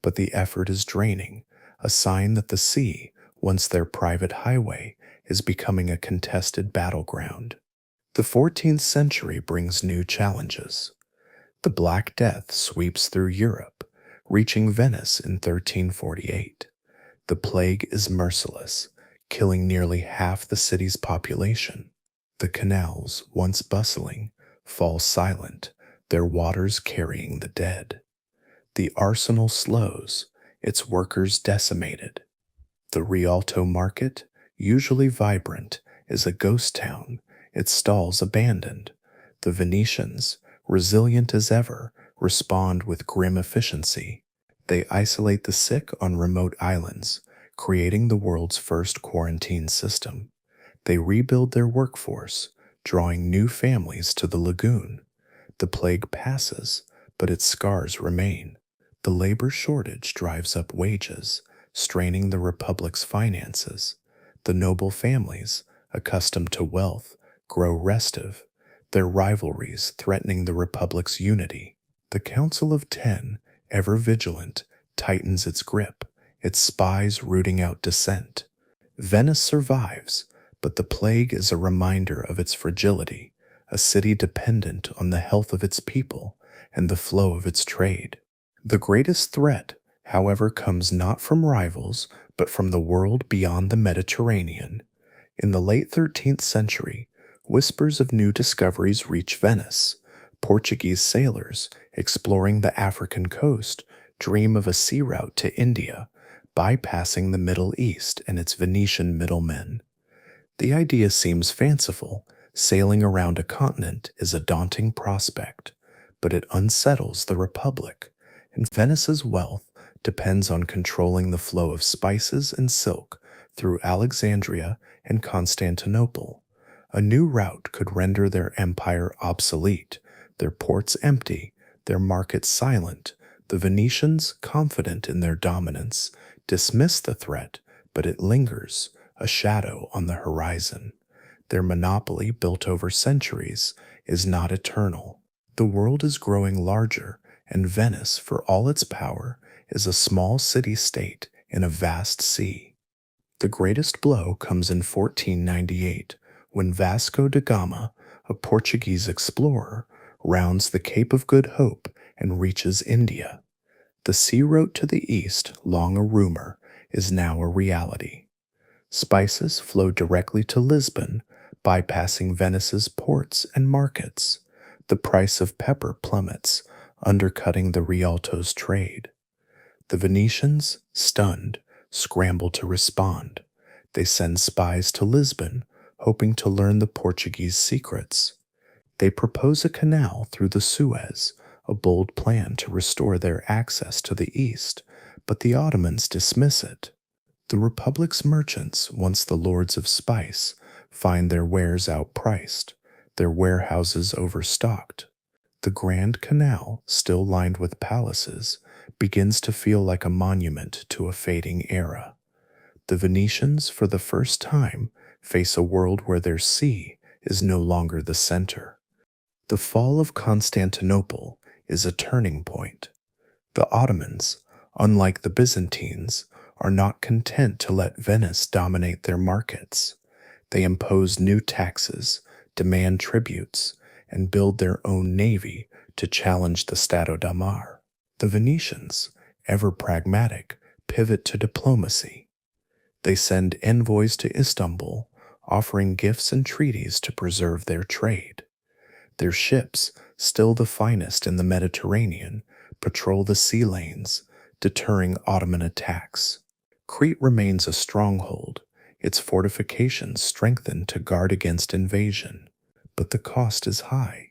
But the effort is draining, a sign that the sea, once their private highway, is becoming a contested battleground. The 14th century brings new challenges. The Black Death sweeps through Europe, reaching Venice in 1348. The plague is merciless, killing nearly half the city's population. The canals, once bustling, fall silent, their waters carrying the dead. The arsenal slows, its workers decimated. The Rialto market, usually vibrant, is a ghost town, its stalls abandoned. The Venetians, resilient as ever, respond with grim efficiency. They isolate the sick on remote islands, creating the world's first quarantine system. They rebuild their workforce, drawing new families to the lagoon. The plague passes, but its scars remain. The labor shortage drives up wages, straining the Republic's finances. The noble families, accustomed to wealth, grow restive, their rivalries threatening the Republic's unity. The Council of Ten, ever vigilant, tightens its grip, its spies rooting out dissent. Venice survives, but the plague is a reminder of its fragility, a city dependent on the health of its people and the flow of its trade. The greatest threat, however, comes not from rivals, but from the world beyond the Mediterranean. In the late 13th century, whispers of new discoveries reach Venice. Portuguese sailors, exploring the African coast, dream of a sea route to India, bypassing the Middle East and its Venetian middlemen. The idea seems fanciful. Sailing around a continent is a daunting prospect, but it unsettles the Republic, and Venice's wealth depends on controlling the flow of spices and silk through Alexandria and Constantinople. A new route could render their empire obsolete, their ports empty, their markets silent. The Venetians, confident in their dominance, dismiss the threat, but it lingers, a shadow on the horizon. Their monopoly, built over centuries, is not eternal. The world is growing larger, and Venice, for all its power, is a small city-state in a vast sea. The greatest blow comes in 1498 when Vasco da Gama, a Portuguese explorer, rounds the Cape of Good Hope and reaches India. The sea route to the east, long a rumor, is now a reality. Spices flow directly to Lisbon, bypassing Venice's ports and markets. The price of pepper plummets, undercutting the Rialto's trade. The Venetians, stunned, scramble to respond. They send spies to Lisbon, hoping to learn the Portuguese secrets. They propose a canal through the Suez, a bold plan to restore their access to the east, but the Ottomans dismiss it. The Republic's merchants, once the lords of spice, find their wares outpriced, their warehouses overstocked. The Grand Canal, still lined with palaces, begins to feel like a monument to a fading era. The Venetians, for the first time, face a world where their sea is no longer the center. The fall of Constantinople is a turning point. The Ottomans, unlike the Byzantines, are not content to let Venice dominate their markets. They impose new taxes, demand tributes, and build their own navy to challenge the Stato da Mar. The Venetians, ever pragmatic, pivot to diplomacy. They send envoys to Istanbul, offering gifts and treaties to preserve their trade. Their ships, still the finest in the Mediterranean, patrol the sea lanes, deterring Ottoman attacks. Crete remains a stronghold, its fortifications strengthened to guard against invasion. But the cost is high.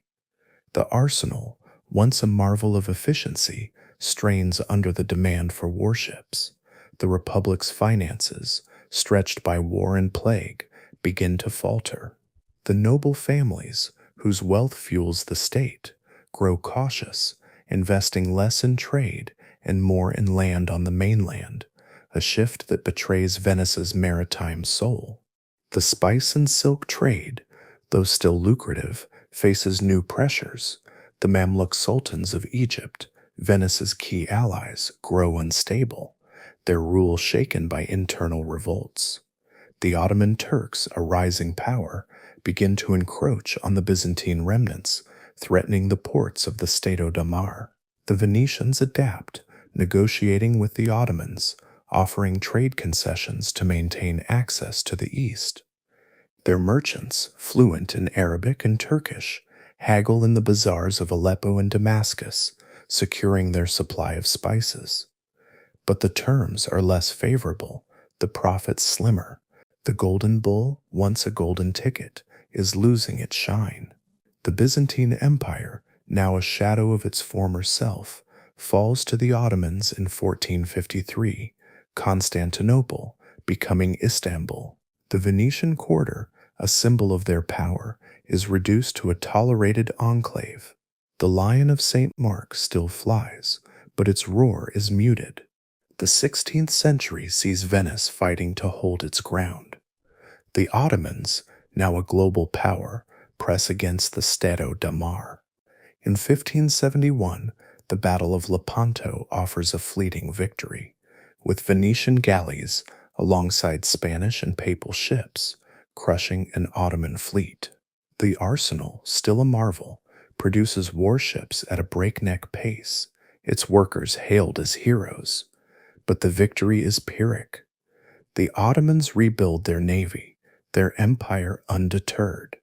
The arsenal, once a marvel of efficiency, strains under the demand for warships. The Republic's finances, stretched by war and plague, begin to falter. The noble families, whose wealth fuels the state, grow cautious, investing less in trade and more in land on the mainland, a shift that betrays Venice's maritime soul. The spice and silk trade, though still lucrative, faces new pressures. The Mamluk sultans of Egypt, Venice's key allies, grow unstable, their rule shaken by internal revolts. The Ottoman Turks, a rising power, begin to encroach on the Byzantine remnants, threatening the ports of the Stato da Mar. The Venetians adapt, negotiating with the Ottomans, offering trade concessions to maintain access to the east. Their merchants, fluent in Arabic and Turkish, haggle in the bazaars of Aleppo and Damascus, securing their supply of spices. But the terms are less favorable, the profits slimmer. The golden bull, once a golden ticket, is losing its shine. The Byzantine Empire, now a shadow of its former self, falls to the Ottomans in 1453, Constantinople becoming Istanbul. The Venetian quarter, a symbol of their power, is reduced to a tolerated enclave. The Lion of St. Mark still flies, but its roar is muted. The 16th century sees Venice fighting to hold its ground. The Ottomans, now a global power, press against the Stato da Mar. In 1571, the Battle of Lepanto offers a fleeting victory, with Venetian galleys, alongside Spanish and Papal ships, crushing an Ottoman fleet. The arsenal, still a marvel, produces warships at a breakneck pace, its workers hailed as heroes. But the victory is Pyrrhic. The Ottomans rebuild their navy, their empire undeterred.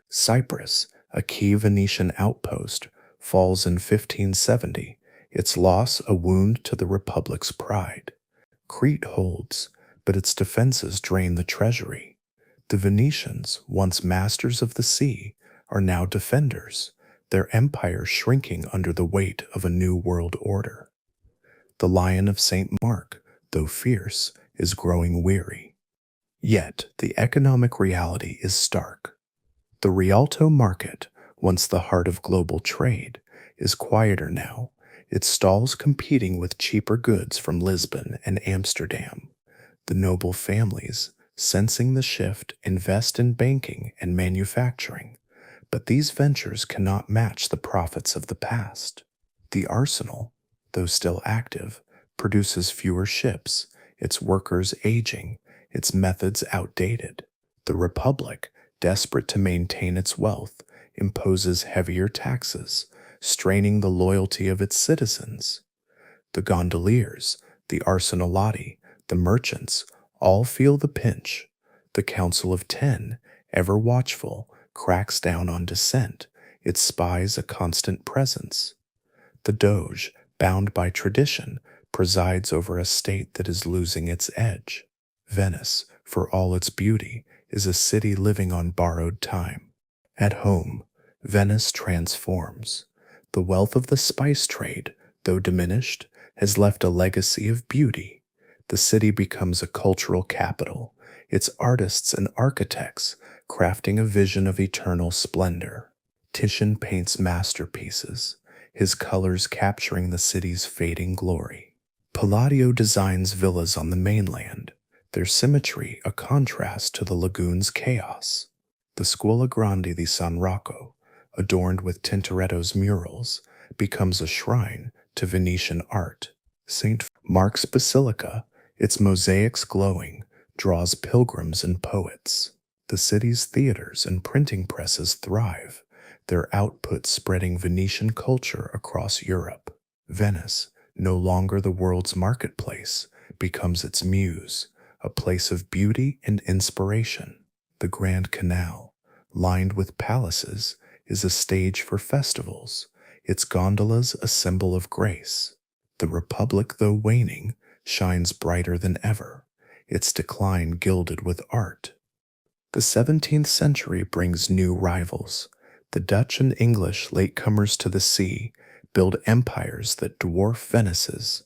Cyprus, a key Venetian outpost, falls in 1570, its loss a wound to the Republic's pride. Crete holds, but its defenses drain the treasury. The Venetians, once masters of the sea, are now defenders, their empire shrinking under the weight of a new world order. The Lion of St. Mark, though fierce, is growing weary. Yet the economic reality is stark. The Rialto market, once the heart of global trade, is quieter now, its stalls competing with cheaper goods from Lisbon and Amsterdam. The noble families, sensing the shift, invest in banking and manufacturing, but these ventures cannot match the profits of the past. The arsenal, though still active, produces fewer ships, its workers aging, its methods outdated. The Republic, desperate to maintain its wealth, imposes heavier taxes, straining the loyalty of its citizens. The gondoliers, the arsenalati, the merchants, all feel the pinch. The Council of Ten, ever watchful, cracks down on dissent, its spies a constant presence. The Doge, bound by tradition, presides over a state that is losing its edge. Venice, for all its beauty, is a city living on borrowed time. At home, Venice transforms. The wealth of the spice trade, though diminished, has left a legacy of beauty. The city becomes a cultural capital, its artists and architects crafting a vision of eternal splendor. Titian paints masterpieces, his colors capturing the city's fading glory. Palladio designs villas on the mainland, their symmetry a contrast to the lagoon's chaos. The Scuola Grande di San Rocco, adorned with Tintoretto's murals, becomes a shrine to Venetian art. St. Mark's Basilica, its mosaics glowing, draws pilgrims and poets. The city's theaters and printing presses thrive, their output spreading Venetian culture across Europe. Venice, no longer the world's marketplace, becomes its muse, a place of beauty and inspiration. The Grand Canal, lined with palaces, is a stage for festivals, its gondolas a symbol of grace. The Republic, though waning, shines brighter than ever, its decline gilded with art. The 17th century brings new rivals. The Dutch and English, latecomers to the sea, build empires that dwarf Venice's.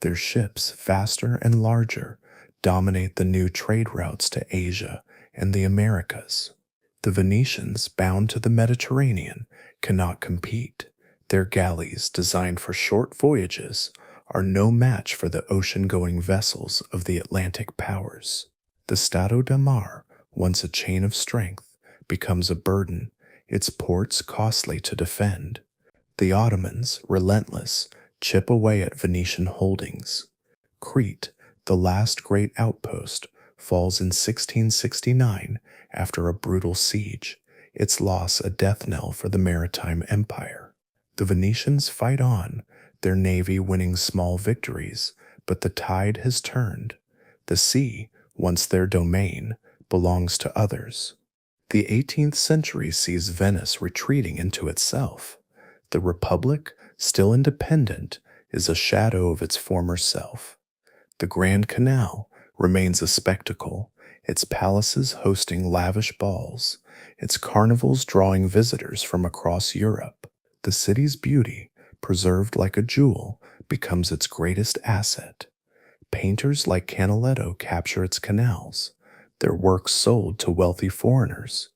Their ships, faster and larger, dominate the new trade routes to Asia and the Americas. The Venetians, bound to the Mediterranean, cannot compete. Their galleys, designed for short voyages, are no match for the ocean-going vessels of the Atlantic powers. The Stato da Mar, once a chain of strength, becomes a burden, its ports costly to defend. The Ottomans, relentless, chip away at Venetian holdings. Crete, the last great outpost, falls in 1669 after a brutal siege, its loss a death knell for the maritime empire. The Venetians fight on, their navy winning small victories, but the tide has turned. The sea, once their domain, belongs to others. The 18th century sees Venice retreating into itself. The Republic, still independent, is a shadow of its former self. The Grand Canal remains a spectacle, its palaces hosting lavish balls, its carnivals drawing visitors from across Europe. The city's beauty, preserved like a jewel, becomes its greatest asset. Painters like Canaletto capture its canals, their works sold to wealthy foreigners.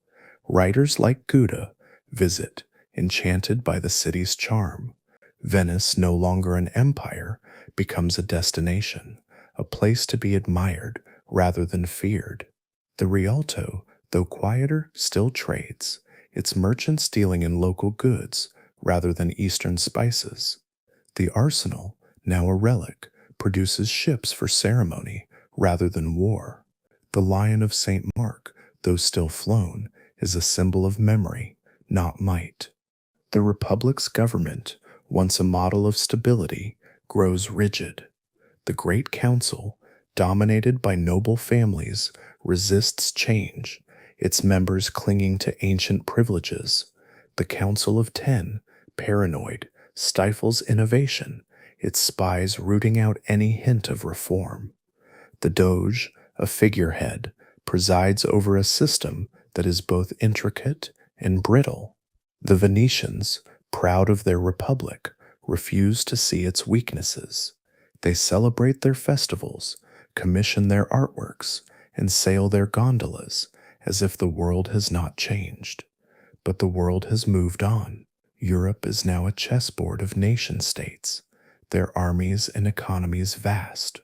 Writers like Goethe visit, enchanted by the city's charm. Venice, no longer an empire, becomes a destination, a place to be admired rather than feared. The Rialto, though quieter, still trades, its merchants dealing in local goods rather than Eastern spices. The Arsenal, now a relic, produces ships for ceremony rather than war. The Lion of St. Mark, though still flown, is a symbol of memory, not might. The Republic's government, once a model of stability, grows rigid. The Great Council, dominated by noble families, resists change, its members clinging to ancient privileges. The Council of Ten, paranoid, stifles innovation, its spies rooting out any hint of reform. The Doge, a figurehead, presides over a system that is both intricate and brittle. The Venetians, proud of their republic, refuse to see its weaknesses. They celebrate their festivals, commission their artworks, and sail their gondolas as if the world has not changed. But the world has moved on. Europe is now a chessboard of nation-states, their armies and economies vast.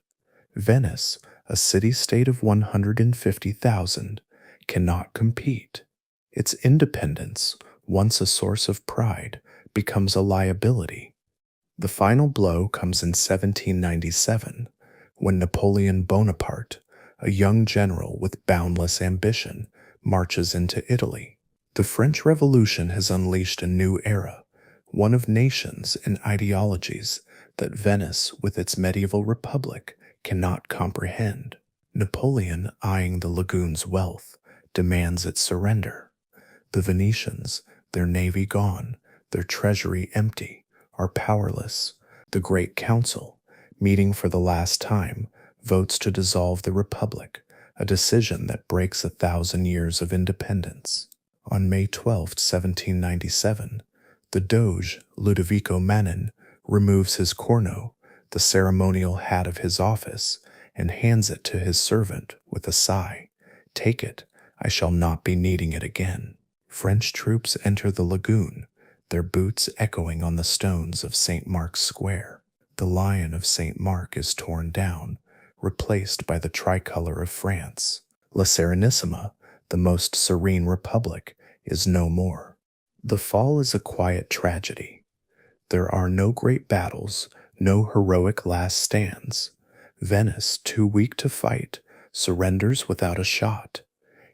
Venice, a city-state of 150,000, cannot compete. Its independence, once a source of pride, becomes a liability. The final blow comes in 1797, when Napoleon Bonaparte, a young general with boundless ambition, marches into Italy. The French Revolution has unleashed a new era, one of nations and ideologies that Venice, with its medieval republic, cannot comprehend. Napoleon, eyeing the lagoon's wealth, demands its surrender. The Venetians, their navy gone, their treasury empty, are powerless. The Great Council, meeting for the last time, votes to dissolve the Republic, a decision that breaks 1,000 years of independence. On May 12, 1797, the Doge Ludovico Manin removes his corno, the ceremonial hat of his office, and hands it to his servant with a sigh. "Take it, I shall not be needing it again." French troops enter the lagoon, their boots echoing on the stones of St. Mark's Square. The Lion of St. Mark is torn down, replaced by the tricolor of France. La Serenissima, the most serene republic, is no more. The fall is a quiet tragedy. There are no great battles, no heroic last stands. Venice, too weak to fight, surrenders without a shot.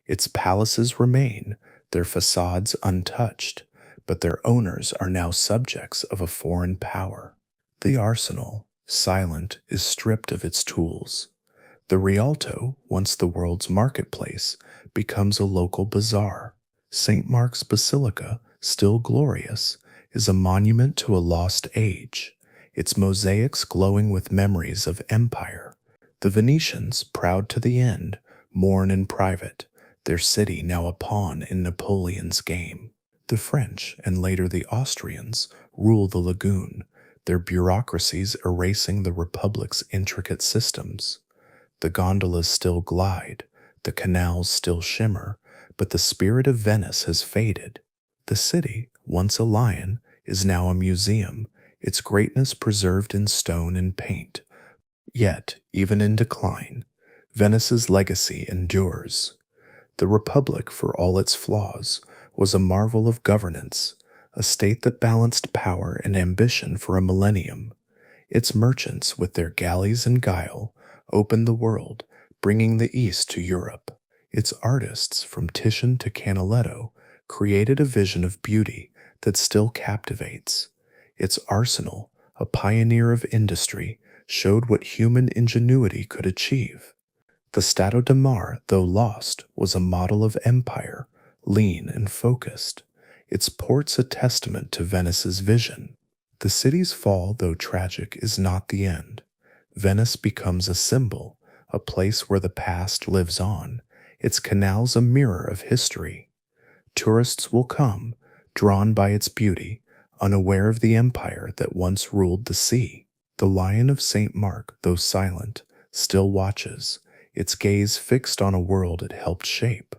Its palaces remain, their facades untouched, but their owners are now subjects of a foreign power. The arsenal, silent, is stripped of its tools. The Rialto, once the world's marketplace, becomes a local bazaar. St. Mark's Basilica, still glorious, is a monument to a lost age, its mosaics glowing with memories of empire. The Venetians, proud to the end, mourn in private, their city now a pawn in Napoleon's game. The French, and later the Austrians, rule the lagoon, their bureaucracies erasing the Republic's intricate systems. The gondolas still glide, the canals still shimmer, but the spirit of Venice has faded. The city, once a lion, is now a museum, its greatness preserved in stone and paint. Yet, even in decline, Venice's legacy endures. The Republic, for all its flaws, was a marvel of governance, a state that balanced power and ambition for a millennium. Its merchants, with their galleys and guile, opened the world, bringing the East to Europe. Its artists, from Titian to Canaletto, created a vision of beauty that still captivates. Its arsenal, a pioneer of industry, showed what human ingenuity could achieve. The Stato de Mar, though lost, was a model of empire, lean and focused. Its ports a testament to Venice's vision. The city's fall, though tragic, is not the end. Venice becomes a symbol, a place where the past lives on, its canals a mirror of history. Tourists will come, drawn by its beauty, unaware of the empire that once ruled the sea. The Lion of St. Mark, though silent, still watches, its gaze fixed on a world it helped shape.